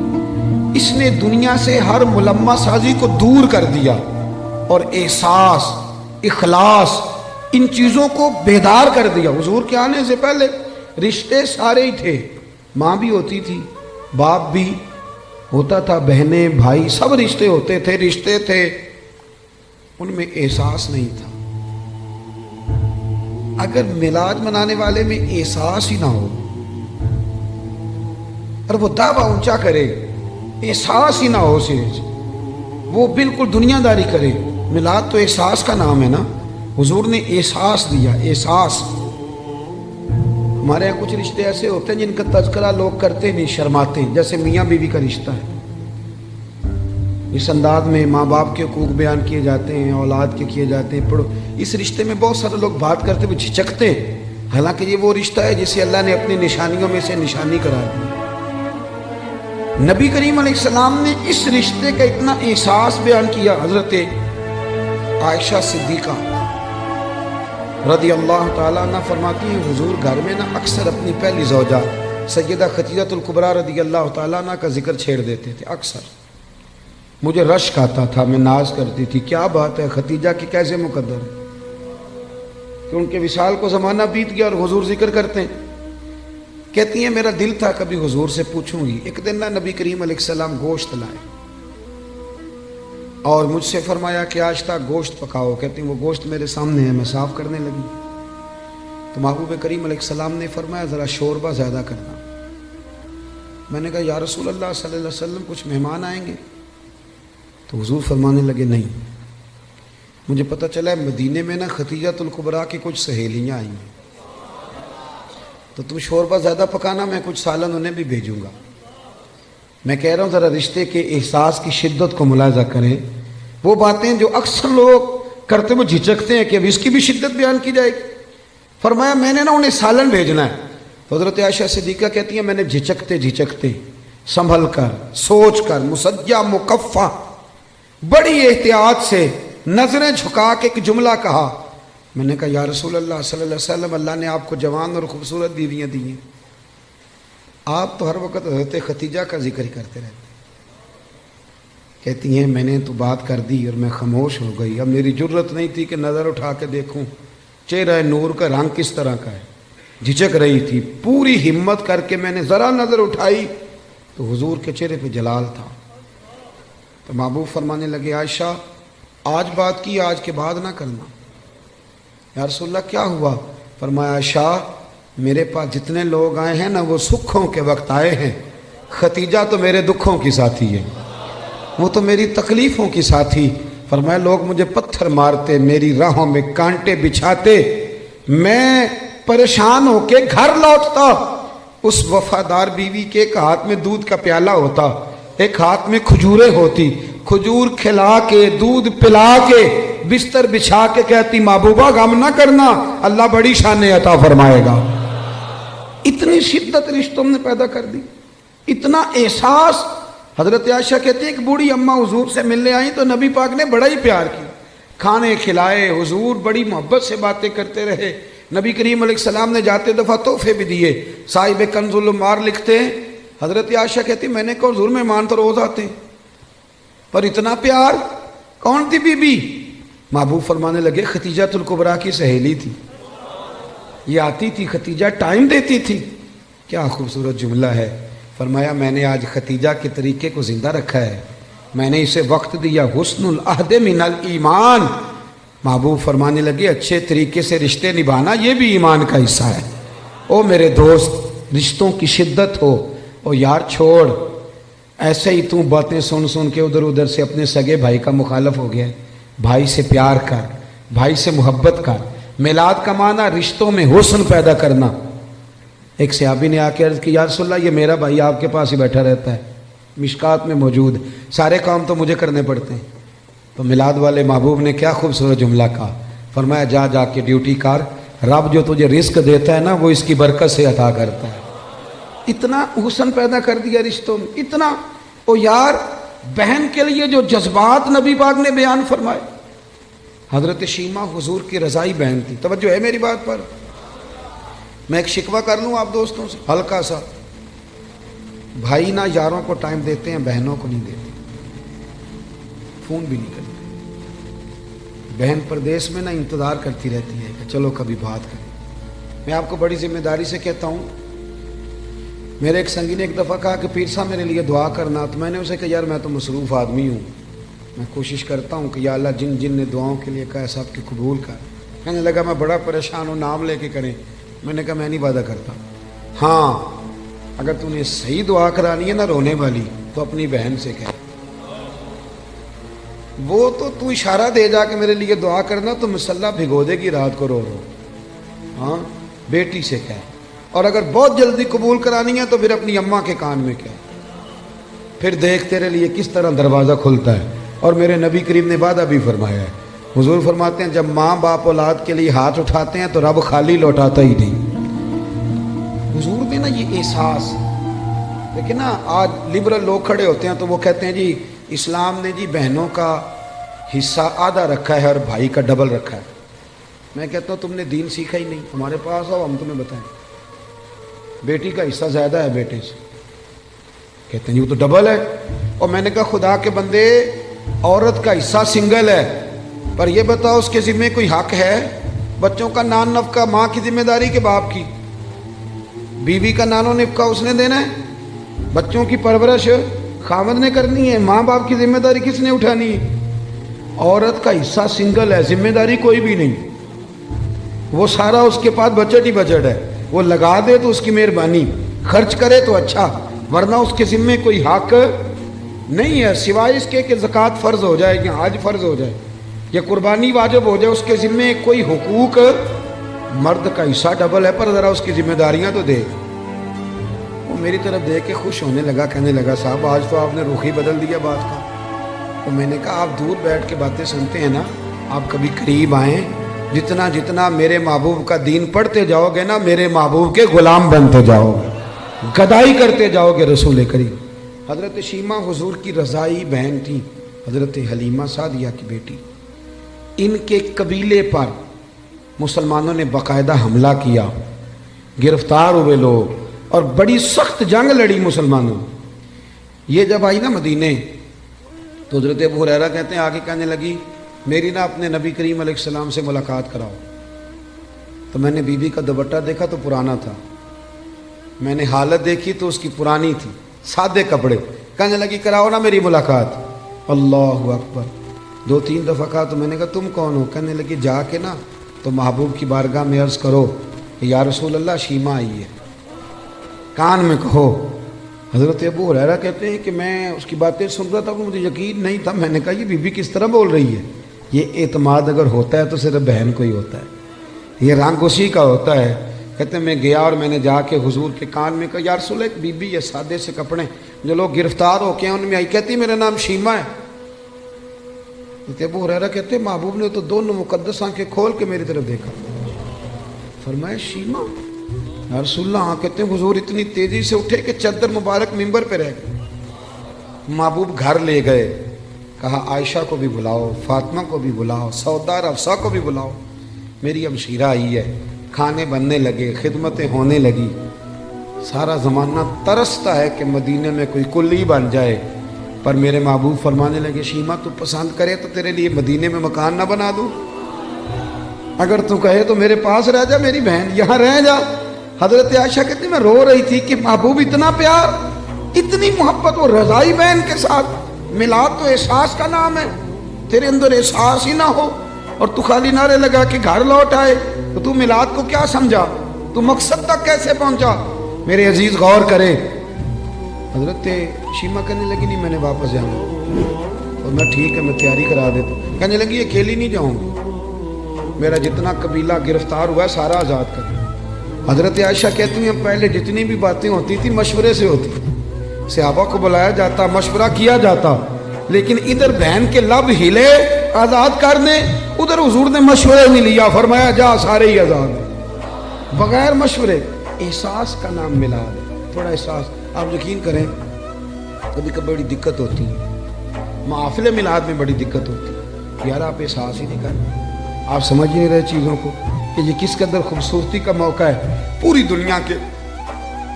S1: اس نے دنیا سے ہر ملمہ سازی کو دور کر دیا، اور احساس، اخلاص، ان چیزوں کو بیدار کر دیا۔ حضور کے آنے سے پہلے رشتے سارے ہی تھے، ماں بھی ہوتی تھی، باپ بھی ہوتا تھا، بہنیں بھائی سب رشتے ہوتے تھے، رشتے تھے، ان میں احساس نہیں تھا۔ اگر میلاد منانے والے میں احساس ہی نہ ہو اور وہ دعویٰ اونچا کرے، احساس ہی نہ ہو سے وہ بالکل دنیا داری کرے، میلاد تو احساس کا نام ہے نا، حضور نے احساس دیا، احساس۔ ہمارے یہاں کچھ رشتے ایسے ہوتے ہیں جن کا تذکرہ لوگ کرتے نہیں، شرماتے ہیں، جیسے میاں بیوی کا رشتہ ہے۔ اس انداز میں ماں باپ کے حقوق بیان کیے جاتے ہیں، اولاد کے کیے جاتے ہیں، پڑھو اس رشتے میں بہت سارے لوگ بات کرتے ہوئے جھجکتے ہیں، حالانکہ یہ وہ رشتہ ہے جسے اللہ نے اپنی نشانیوں میں سے نشانی قرار دی۔ نبی کریم علیہ السلام نے اس رشتے کا اتنا احساس بیان کیا۔ حضرت عائشہ صدیقہ رضی اللہ تعالیٰ عنہ فرماتی ہیں، حضور گھر میں اکثر اپنی پہلی زوجہ سیدہ خدیجہ الکبریٰ رضی اللہ تعالیٰ عنہ کا ذکر چھیڑ دیتے تھے۔ اکثر مجھے رشک آتا تھا، میں ناز کرتی تھی، کیا بات ہے، خدیجہ کی کیسے مقدر ہے کہ ان کے وصال کو زمانہ بیت گیا اور حضور ذکر کرتے ہیں۔ کہتی ہیں میرا دل تھا کبھی حضور سے پوچھوں گی۔ ایک دن نبی کریم علیہ السلام گوشت لائے اور مجھ سے فرمایا کہ آج تک گوشت پکاؤ۔ کہتی ہیں وہ گوشت میرے سامنے ہے، میں صاف کرنے لگی۔ تو محبوب کریم علیہ السلام نے فرمایا ذرا شوربہ زیادہ کرنا. میں نے کہا یا رسول اللہ صلی اللہ علیہ وسلم کچھ مہمان آئیں گے؟ تو حضور فرمانے لگے نہیں، مجھے پتہ چلا ہے مدینے میں نا ختیجۃ الکبریٰ کی کچھ سہیلیاں آئی ہیں، تو تم شوربہ زیادہ پکانا، میں کچھ سالن انہیں بھی بھیجوں گا. میں کہہ رہا ہوں ذرا رشتے کے احساس کی شدت کو ملاحظہ کریں. وہ باتیں جو اکثر لوگ کرتے وہ جھجکتے ہیں کہ اب اس کی بھی شدت بیان کی جائے گی. فرمایا میں نے نا انہیں سالن بھیجنا ہے. تو حضرت عائشہ صدیقہ کہتی ہیں میں نے جھجکتے سنبھل کر سوچ کر مسجع مکفہ بڑی احتیاط سے نظریں جھکا کے ایک جملہ کہا. میں نے کہا یا رسول اللہ صلی اللہ علیہ وسلم اللہ نے آپ کو جوان اور خوبصورت بیویاں دی ہیں، آپ تو ہر وقت حضرت ختیجہ کا ذکر ہی کرتے رہتے. کہتی ہیں میں نے تو بات کر دی اور میں خاموش ہو گئی. اب میری جرت نہیں تھی کہ نظر اٹھا کے دیکھوں چہرہ نور کا رنگ کس طرح کا ہے، جھجک رہی تھی. پوری ہمت کر کے میں نے ذرا نظر اٹھائی تو حضور کے چہرے پہ جلال تھا. تو محبوب فرمانے لگے عائشہ آج بات کی، آج کے بعد نہ کرنا. یا رسول اللہ کیا ہوا؟ فرمایا عائشہ میرے پاس جتنے لوگ آئے ہیں نا وہ سکھوں کے وقت آئے ہیں، ختیجہ تو میرے دکھوں کی ساتھی ہے، وہ تو میری تکلیفوں کی ساتھی. فرمایا لوگ مجھے پتھر مارتے، میری راہوں میں کانٹے بچھاتے، میں پریشان ہو کے گھر لوٹتا. اس وفادار بیوی کے ایک ہاتھ میں دودھ کا پیالہ ہوتا، ایک ہاتھ میں کھجوریں ہوتی، کھجور کھلا کے دودھ پلا کے بستر بچھا کے کہتی محبوبہ غم نہ کرنا اللہ بڑی شان عطا فرمائے گا. اتنی شدت رشتوں نے پیدا کر دی، اتنا احساس. حضرت عائشہ کہتے ہیں کہ بوڑھی اماں حضور سے ملنے آئیں تو نبی پاک نے بڑا ہی پیار کیا، کھانے کھلائے، حضور بڑی محبت سے باتیں کرتے رہے. نبی کریم علیہ السلام نے جاتے دفعہ تحفے بھی دیے. صاحب کنز العمار لکھتے ہیں حضرت عائشہ کہتی میں نے کہا حضور مہمان تو روز آتے ہیں پر اتنا پیار. کون تھی بی بی؟ محبوب فرمانے لگے ختیجۃ الکبریٰ کی سہیلی تھی، یہ آتی تھی ختیجہ ٹائم دیتی تھی. کیا خوبصورت جملہ ہے. فرمایا میں نے آج ختیجہ کے طریقے کو زندہ رکھا ہے، میں نے اسے وقت دیا. حسن العہد من الایمان. محبوب فرمانے لگے اچھے طریقے سے رشتے نبھانا یہ بھی ایمان کا حصہ ہے. او میرے دوست رشتوں کی شدت ہو. او یار چھوڑ ایسے ہی تو باتیں سن کے ادھر ادھر سے اپنے سگے بھائی کا مخالف ہو گیا. بھائی سے پیار کر، بھائی سے محبت کر. میلاد کا معنی رشتوں میں حسن پیدا کرنا. ایک صحابی نے آ کے عرض کی یا رسول اللہ یہ میرا بھائی آپ کے پاس ہی بیٹھا رہتا ہے، مشکات میں موجود، سارے کام تو مجھے کرنے پڑتے ہیں. تو میلاد والے محبوب نے کیا خوبصورت جملہ کہا. فرمایا جا کے ڈیوٹی کر، رب جو تجھے رزق دیتا ہے نا وہ اس کی برکت سے عطا کرتا ہے. اتنا حسن پیدا کر دیا رشتوں میں، اتنا. او یار بہن کے لیے جو جذبات نبی پاک نے بیان فرمائے. حضرت شیمہ حضور کی رضائی بہن تھی. توجہ ہے میری بات پر؟ میں ایک شکوہ کر لوں آپ دوستوں سے ہلکا سا. بھائی نہ یاروں کو ٹائم دیتے ہیں، بہنوں کو نہیں دیتے، فون بھی نہیں کرتے. بہن پردیس میں نہ انتظار کرتی رہتی ہے کہ چلو کبھی بات کریں. میں آپ کو بڑی ذمہ داری سے کہتا ہوں، میرے ایک سنگی نے ایک دفعہ کہا کہ پیر صاحب میرے لیے دعا کرنا. تو میں نے اسے کہا یار میں تو مصروف آدمی ہوں، میں کوشش کرتا ہوں کہ یا اللہ جن جن نے دعاؤں کے لیے کہا سب کی قبول کر. کہنے لگا میں بڑا پریشان ہوں، نام لے کے کریں. میں نے کہا میں نہیں وعدہ کرتا. ہاں اگر تو نے صحیح دعا کرانی ہے نا رونے والی تو اپنی بہن سے کہہ. وہ تو اشارہ دے جا کے میرے لیے دعا کرنا تو مسلح بھگو دے گی رات کو رو. ہاں بیٹی سے کہہ. اور اگر بہت جلدی قبول کرانی ہے تو پھر اپنی اماں کے کان میں کہہ. پھر دیکھ تیرے لیے کس طرح دروازہ کھلتا ہے. اور میرے نبی کریم نے وعدہ بھی فرمایا ہے. حضور فرماتے ہیں جب ماں باپ اولاد کے لیے ہاتھ اٹھاتے ہیں تو رب خالی لوٹاتا ہی نہیں. حضور نے نا یہ احساس لیکن نا آج لبرل لوگ کھڑے ہوتے ہیں تو وہ کہتے ہیں جی اسلام نے جی بہنوں کا حصہ آدھا رکھا ہے اور بھائی کا ڈبل رکھا ہے. میں کہتا ہوں تم نے دین سیکھا ہی نہیں. ہمارے پاس آؤ ہم تمہیں بتائیں. بیٹی کا حصہ زیادہ ہے بیٹے سے. کہتے ہیں جی وہ تو ڈبل ہے. اور میں نے کہا خدا کے بندے عورت کا حصہ سنگل ہے پر یہ بتاؤ اس کے ذمہ کوئی حق ہے؟ بچوں کا نان نفقہ ماں کی ذمہ داری کے باپ کی؟ بیوی کا نان و نفقہ اس نے دینا ہے، بچوں کی پرورش خاوند نے کرنی ہے، ماں باپ کی ذمہ داری کس نے اٹھانی ہے؟ عورت کا حصہ سنگل ہے، ذمہ داری کوئی بھی نہیں. وہ سارا اس کے پاس بجٹ ہی بجٹ ہے، وہ لگا دے تو اس کی مہربانی، خرچ کرے تو اچھا، ورنہ اس کے ذمے کوئی حق نہیں ہے سوائے اس کے کہ زکوٰۃ فرض ہو جائے یا حج فرض ہو جائے یا قربانی واجب ہو جائے، اس کے ذمے کوئی حقوق، مرد کا حصہ ڈبل ہے پر ذرا اس کی ذمہ داریاں تو دے۔ وہ میری طرف دیکھ کے خوش ہونے لگا، کہنے لگا صاحب آج تو آپ نے رخ ہی بدل دیا بات کا۔ تو میں نے کہا آپ دور بیٹھ کے باتیں سنتے ہیں نا، آپ کبھی قریب آئیں، جتنا جتنا میرے محبوب کا دین پڑھتے جاؤ گے نا، میرے محبوب کے غلام بنتے جاؤ گے، گدائی کرتے جاؤ گے رسول کریم۔ حضرت شیمہ حضور کی رضائی بہن تھی، حضرت حلیمہ سعدیہ کی بیٹی۔ ان کے قبیلے پر مسلمانوں نے باقاعدہ حملہ کیا، گرفتار ہوئے لوگ، اور بڑی سخت جنگ لڑی مسلمانوں۔ یہ جب آئی نا مدینے تو حضرت ابو ہریرہ کہتے ہیں آگے کہنے لگی میری نا اپنے نبی کریم علیہ السلام سے ملاقات کراؤ۔ تو میں نے بی بی کا دوپٹہ دیکھا تو پرانا تھا، میں نے حالت دیکھی تو اس کی پرانی تھی، سادے کپڑے، کہنے لگی کراؤ نا میری ملاقات۔ اللہ اکبر، 2-3 دفعہ کہا تو میں نے کہا تم کون ہو؟ کہنے لگی جا کے نا تو محبوب کی بارگاہ میں عرض کرو کہ یا رسول اللہ شیمہ آئی ہے، کان میں کہو۔ حضرت ابو ہریرہ کہتے ہیں کہ میں اس کی باتیں سن رہا تھا، مجھے یقین نہیں تھا، میں نے کہا یہ بی بی کس طرح بول رہی ہے؟ یہ اعتماد اگر ہوتا ہے تو صرف بہن کو ہی ہوتا ہے، یہ رنگ اسی کا ہوتا ہے۔ کہتے ہیں میں گیا اور میں نے جا کے حضور کے کان میں کہا یا رسول اللہ، ایک بی بی یہ سادے سے کپڑے جو لوگ گرفتار ہو کے ہیں ان میں آئی، کہتی میرا نام شیمہ ہے۔ حضرت ابو ہریرہ کہتے ہیں محبوب نے تو دونوں مقدس آنکھیں کھول کے میری طرف دیکھا، فرمایا شیمہ؟ یا رسول اللہ ہاں۔ کہتے ہیں حضور اتنی تیزی سے اٹھے کہ چادر مبارک ممبر پہ رہ گئے۔ محبوب گھر لے گئے، کہا عائشہ کو بھی بلاؤ، فاطمہ کو بھی بلاؤ، سودا اور حفصہ کو بھی بلاؤ، میری ہمشیرہ آئی ہے۔ کھانے بننے لگے، خدمتیں ہونے لگی۔ سارا زمانہ ترستا ہے کہ مدینے میں کوئی کلی بن جائے، پر میرے محبوب فرمانے لگے شیمہ تو پسند کرے تو تیرے لیے مدینے میں مکان نہ بنا دوں، اگر تو کہے تو میرے پاس رہ جا میری بہن، یہاں رہ جا۔ حضرت عائشہ کہتی میں رو رہی تھی کہ محبوب اتنا پیار، اتنی محبت، وہ رضائی بہن کے ساتھ۔ میلاد تو احساس کا نام ہے، تیرے اندر احساس ہی نہ ہو اور تو خالی نعرے لگا کہ گھر لوٹ آئے، تو تو میلاد کو کیا سمجھا؟ تو مقصد تک کیسے پہنچا؟ میرے عزیز غور کریں۔ حضرت شیمہ کہنے لگی نہیں میں نے واپس جانا، اور میں ٹھیک ہے میں تیاری کرا دیتا ہوں۔ کہنے لگی اکیلی نہیں جاؤں گی، میرا جتنا قبیلہ گرفتار ہوا ہے سارا آزاد کر۔ حضرت عائشہ کہتی ہیں پہلے جتنی بھی باتیں ہوتی تھی مشورے سے ہوتی، صحابہ کو بلایا جاتا، مشورہ کیا جاتا، لیکن ادھر بہن کے لب ہلے آزاد کر دیں، ادھر حضور نے مشورہ نہیں لیا، فرمایا جا سارے ہی آزاد ہیں، بغیر مشورے۔ احساس کا نام ملا، تھوڑا احساس۔ آپ یقین کریں کبھی کبھی بڑی دقت ہوتی ہے، محافل میلاد میں بڑی دقت ہوتی ہے، یار آپ احساس ہی نہیں کرتے، آپ سمجھ نہیں رہے چیزوں کو کہ یہ کس قدر خوبصورتی کا موقع ہے۔ پوری دنیا کے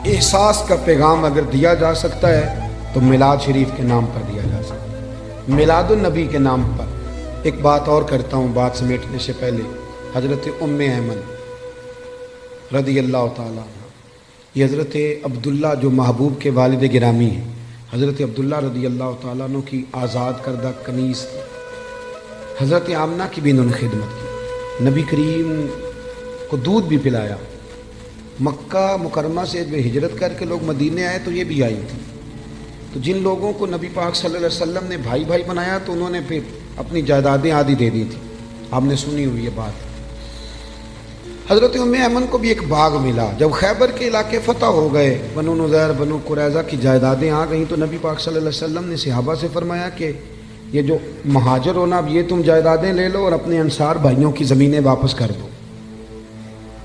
S1: احساس کا پیغام اگر دیا جا سکتا ہے تو میلاد شریف کے نام پر دیا جا سکتا ہے، میلاد النبی کے نام پر۔ ایک بات اور کرتا ہوں بات سمیٹنے سے پہلے، حضرت ام ایمن رضی اللہ تعالیٰ عنہ، یہ حضرت عبداللہ جو محبوب کے والد گرامی ہیں، حضرت عبداللہ رضی اللہ تعالیٰ عنہ کی آزاد کردہ کنیز تھی۔ حضرت آمنہ کی بھی انہوں نے خدمت کی، نبی کریم کو دودھ بھی پلایا۔ مکہ مکرمہ سے جو ہجرت کر کے لوگ مدینے آئے تو یہ بھی آئی تھی، تو جن لوگوں کو نبی پاک صلی اللہ علیہ وسلم نے بھائی بھائی بنایا تو انہوں نے پھر اپنی جائیدادیں آدھی دے دی تھی، آپ نے سنی ہوئی یہ بات۔ حضرت ام ایمن کو بھی ایک باغ ملا، جب خیبر کے علاقے فتح ہو گئے، بنو نذیر بنو قریظہ کی جائیدادیں آ گئیں، تو نبی پاک صلی اللہ علیہ وسلم نے صحابہ سے فرمایا کہ یہ جو مہاجر ہونا اب یہ تم جائیدادیں لے لو اور اپنے انصار بھائیوں کی زمینیں واپس کر دو۔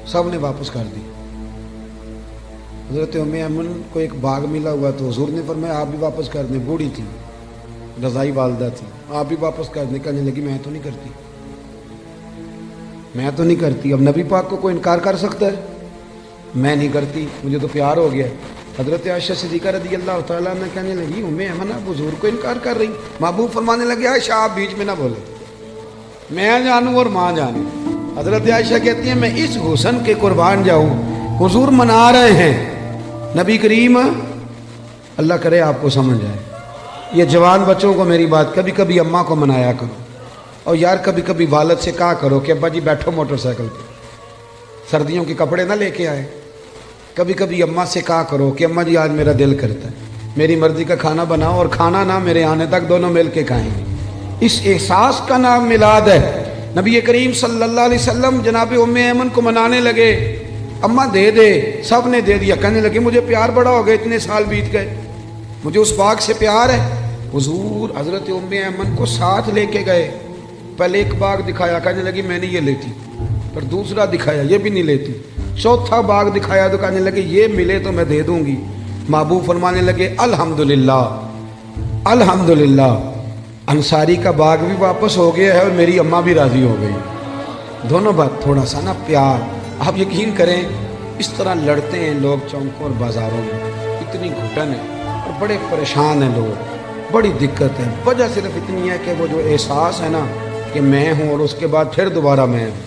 S1: سب نے واپس کر دی۔ حضرت ام ایمن کو ایک باغ ملا ہوا تو حضور نے فرمایا آپ بھی واپس کر دیں، بوڑھی تھی، رضائی والدہ تھی، آپ بھی واپس کر دیں۔ کہنے لگی میں تو نہیں کرتی، میں تو نہیں کرتی۔ اب نبی پاک کو کوئی انکار کر سکتا ہے؟ میں نہیں کرتی، مجھے تو پیار ہو گیا۔ حضرت عائشہ صدیقہ رضی اللہ تعالیٰ عنہ کہنے لگی ام ایمن آپ حضور کو انکار کر رہی؟ محبوب فرمانے لگے عائشہ آپ بیچ میں نہ بولے، میں جانوں اور ماں جانے۔ حضرت عائشہ کہتی ہیں میں اس حسن کے قربان جاؤں، حضور منا رہے ہیں نبی کریم، اللہ کرے آپ کو سمجھ آئے۔ یہ جوان بچوں کو میری بات، کبھی کبھی اماں کو منایا کرو، اور یار کبھی کبھی والد سے کہا کرو کہ ابا جی بیٹھو موٹر سائیکل پہ، سردیوں کے کپڑے نہ لے کے آئے. کبھی کبھی اماں سے کہا کرو کہ اماں جی آج میرا دل کرتا ہے میری مرضی کا کھانا بناؤ اور کھانا نہ میرے آنے تک دونوں مل کے کھائیں گے. اس احساس کا نام میلاد ہے. نبی کریم صلی اللہ علیہ وسلم جناب ام ایمن کو منانے لگے, اماں دے دے, سب نے دے دیا. کہنے لگے مجھے پیار بڑا ہو گیا, اتنے سال بیت گئے, مجھے اس باغ سے پیار ہے. حضور حضرت ام ایمن کو ساتھ لے کے گئے. پہلے ایک باغ دکھایا, کہنے لگی میں نہیں یہ لیتی. پھر دوسرا دکھایا, یہ بھی نہیں لیتی. چوتھا باغ دکھایا تو کہنے لگے یہ ملے تو میں دے دوں گی. محبوب فرمانے لگے الحمدللہ الحمدللہ, انصاری کا باغ بھی واپس ہو گیا ہے اور میری اماں بھی راضی ہو گئی. دونوں بات تھوڑا سا نا پیار. آپ یقین کریں اس طرح لڑتے ہیں لوگ چوکوں اور بازاروں میں, اتنی گھٹن ہے اور بڑے پریشان ہیں لوگ, بڑی دقت ہے. وجہ صرف اتنی ہے کہ وہ جو احساس ہے نا کہ میں ہوں اور اس کے بعد پھر دوبارہ میں ہوں,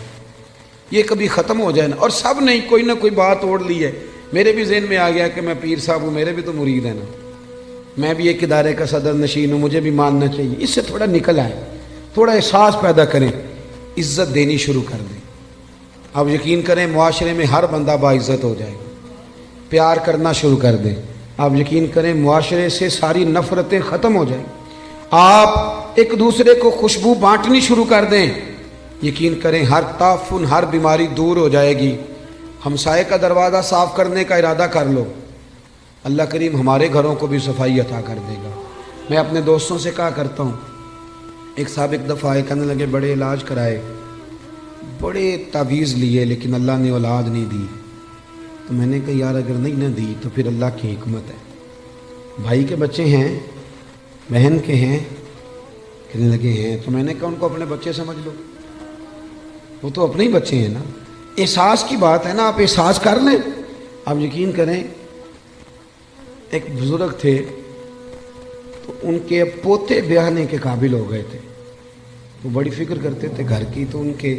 S1: یہ کبھی ختم ہو جائے نا. اور سب نے کوئی نہ کوئی بات اوڑھ لی ہے. میرے بھی ذہن میں آ گیا کہ میں پیر صاحب ہوں, میرے بھی تو مرید ہیں نا, میں بھی ایک ادارے کا صدر نشین ہوں, مجھے بھی ماننا چاہیے. اس سے تھوڑا نکل آئے, تھوڑا احساس پیدا کریں, عزت دینی شروع کر دیں. آپ یقین کریں معاشرے میں ہر بندہ باعزت ہو جائے گا. پیار کرنا شروع کر دیں. آپ یقین کریں معاشرے سے ساری نفرتیں ختم ہو جائیں. آپ ایک دوسرے کو خوشبو بانٹنی شروع کر دیں. یقین کریں ہر تعفن ہر بیماری دور ہو جائے گی. ہمسائے کا دروازہ صاف کرنے کا ارادہ کر لو, اللہ کریم ہمارے گھروں کو بھی صفائی عطا کر دے گا. میں اپنے دوستوں سے کہا کرتا ہوں, ایک صاحب ایک دفعہ آئے, کہنے لگے بڑے علاج کرائے, بڑے تعویذ لیے, لیکن اللہ نے اولاد نہیں دی. تو میں نے کہا یار اگر نہیں نہ دی تو پھر اللہ کی حکمت ہے. بھائی کے بچے ہیں, بہن کے ہیں, کہنے لگے ہیں. تو میں نے کہا ان کو اپنے بچے سمجھ لو, وہ تو اپنے ہی بچے ہیں نا. احساس کی بات ہے نا, آپ احساس کر لیں. آپ یقین کریں ایک بزرگ تھے تو ان کے پوتے بیاہنے کے قابل ہو گئے تھے, وہ بڑی فکر کرتے تھے گھر کی. تو ان کے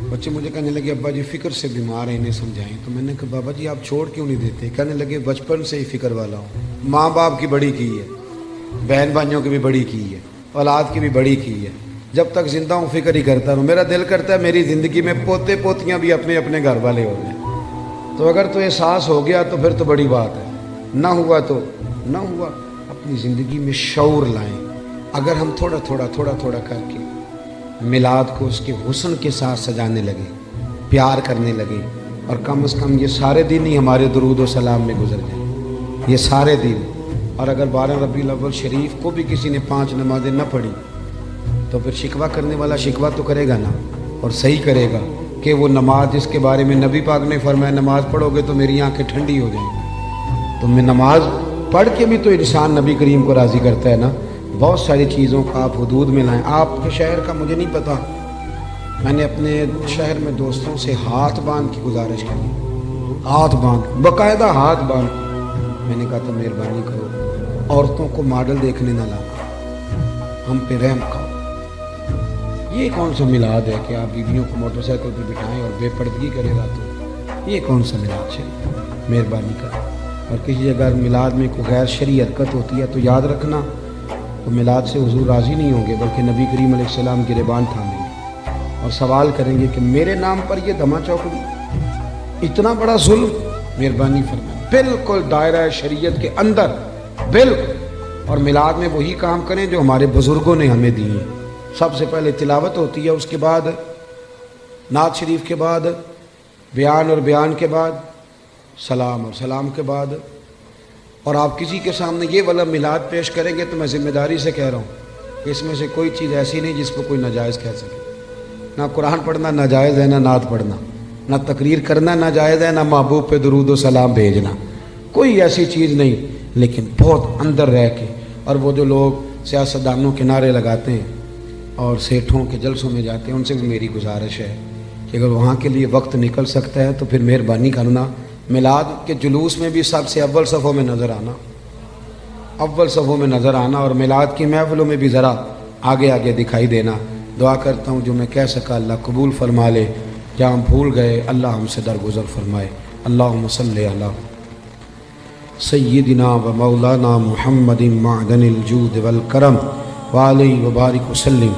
S1: بچے مجھے کہنے لگے ابا جی فکر سے بیمار ہیں, انہیں سمجھائیں. تو میں نے کہا بابا جی آپ چھوڑ کیوں نہیں دیتے؟ کہنے لگے بچپن سے ہی فکر والا ہوں, ماں باپ کی بڑی کی ہے, بہن بھائیوں کی بھی بڑی کی ہے, اولاد کی بھی بڑی کی ہے. جب تک زندہ ہوں فکر ہی کرتا رہوں. میرا دل کرتا ہے میری زندگی میں پوتے پوتیاں بھی اپنے اپنے گھر والے ہو جائیں. تو اگر تو احساس ہو گیا تو پھر تو بڑی بات ہے, نہ ہوا تو نہ ہوا. اپنی زندگی میں شعور لائیں. اگر ہم تھوڑا تھوڑا کر کے میلاد کو اس کے حسن کے ساتھ سجانے لگے, پیار کرنے لگے, اور کم از کم یہ سارے دن ہی ہمارے درود و سلام میں گزر جائیں, یہ سارے دن. اور اگر 12 ربیع الاول شریف کو بھی کسی نے 5 نمازیں نہ پڑھی تو پھر شکوہ کرنے والا شکوہ تو کرے گا نا, اور صحیح کرے گا کہ وہ نماز جس کے بارے میں نبی پاک نے فرمایا نماز پڑھو گے تو میری آنکھیں ٹھنڈی ہو جائیں گی. تو میں نماز پڑھ کے بھی تو انسان نبی کریم کو راضی کرتا ہے نا. بہت ساری چیزوں کا آپ حدود میں لائیں. آپ کے شہر کا مجھے نہیں پتہ, میں نے اپنے شہر میں دوستوں سے ہاتھ باندھ کی گزارش کی, ہاتھ باندھ, باقاعدہ ہاتھ باندھ. میں نے کہا تو مہربانی کرو عورتوں کو ماڈل دیکھنے نہ لانا, ہم پہ رحم کرو. یہ کون سا میلاد ہے کہ آپ بیویوں کو موٹر سائیکل پہ بٹھائیں اور بے پردگی کرے راتوں؟ یہ کون سا میلاد شریف؟ مہربانی کرو. اور کسی جگہ میلاد میں کوئی غیر شرعی حرکت ہوتی ہے تو یاد رکھنا تو میلاد سے حضور راضی نہیں ہوں گے, بلکہ نبی کریم علیہ السلام کی گریبان تھامیں گے اور سوال کریں گے کہ میرے نام پر یہ دھما چوکڑی, اتنا بڑا ظلم. مہربانی فرمائیں بالکل دائرہ شریعت کے اندر بالکل. اور میلاد میں وہی کام کریں جو ہمارے بزرگوں نے ہمیں دی ہیں. سب سے پہلے تلاوت ہوتی ہے, اس کے بعد نعت شریف کے بعد بیان, اور بیان کے بعد سلام, اور سلام کے بعد. اور آپ کسی کے سامنے یہ والا میلاد پیش کریں گے تو میں ذمہ داری سے کہہ رہا ہوں کہ اس میں سے کوئی چیز ایسی نہیں جس کو کوئی ناجائز کہہ سکے. نہ قرآن پڑھنا ناجائز ہے, نہ نعت پڑھنا, نہ تقریر کرنا ناجائز ہے, نہ محبوب پہ درود و سلام بھیجنا, کوئی ایسی چیز نہیں. لیکن بہت اندر رہ کے, اور وہ جو لوگ سیاستدانوں کے نعرے لگاتے ہیں اور سیٹھوں کے جلسوں میں جاتے ہیں, ان سے بھی میری گزارش ہے کہ اگر وہاں کے لیے وقت نکل سکتا ہے تو پھر مہربانی کرنا میلاد کے جلوس میں بھی سب سے اول صفوں میں نظر آنا, اول صفوں میں نظر آنا, اور میلاد کی محفلوں میں بھی ذرا آگے آگے دکھائی دینا. دعا کرتا ہوں جو میں کہہ سکا اللہ قبول فرما لے, جہاں ہم بھول گئے اللہ ہم سے درگزر فرمائے. اللہم صلی علی سیدنا و مولانا محمد معدن الجود والکرم وعلیہ وبارک وسلم.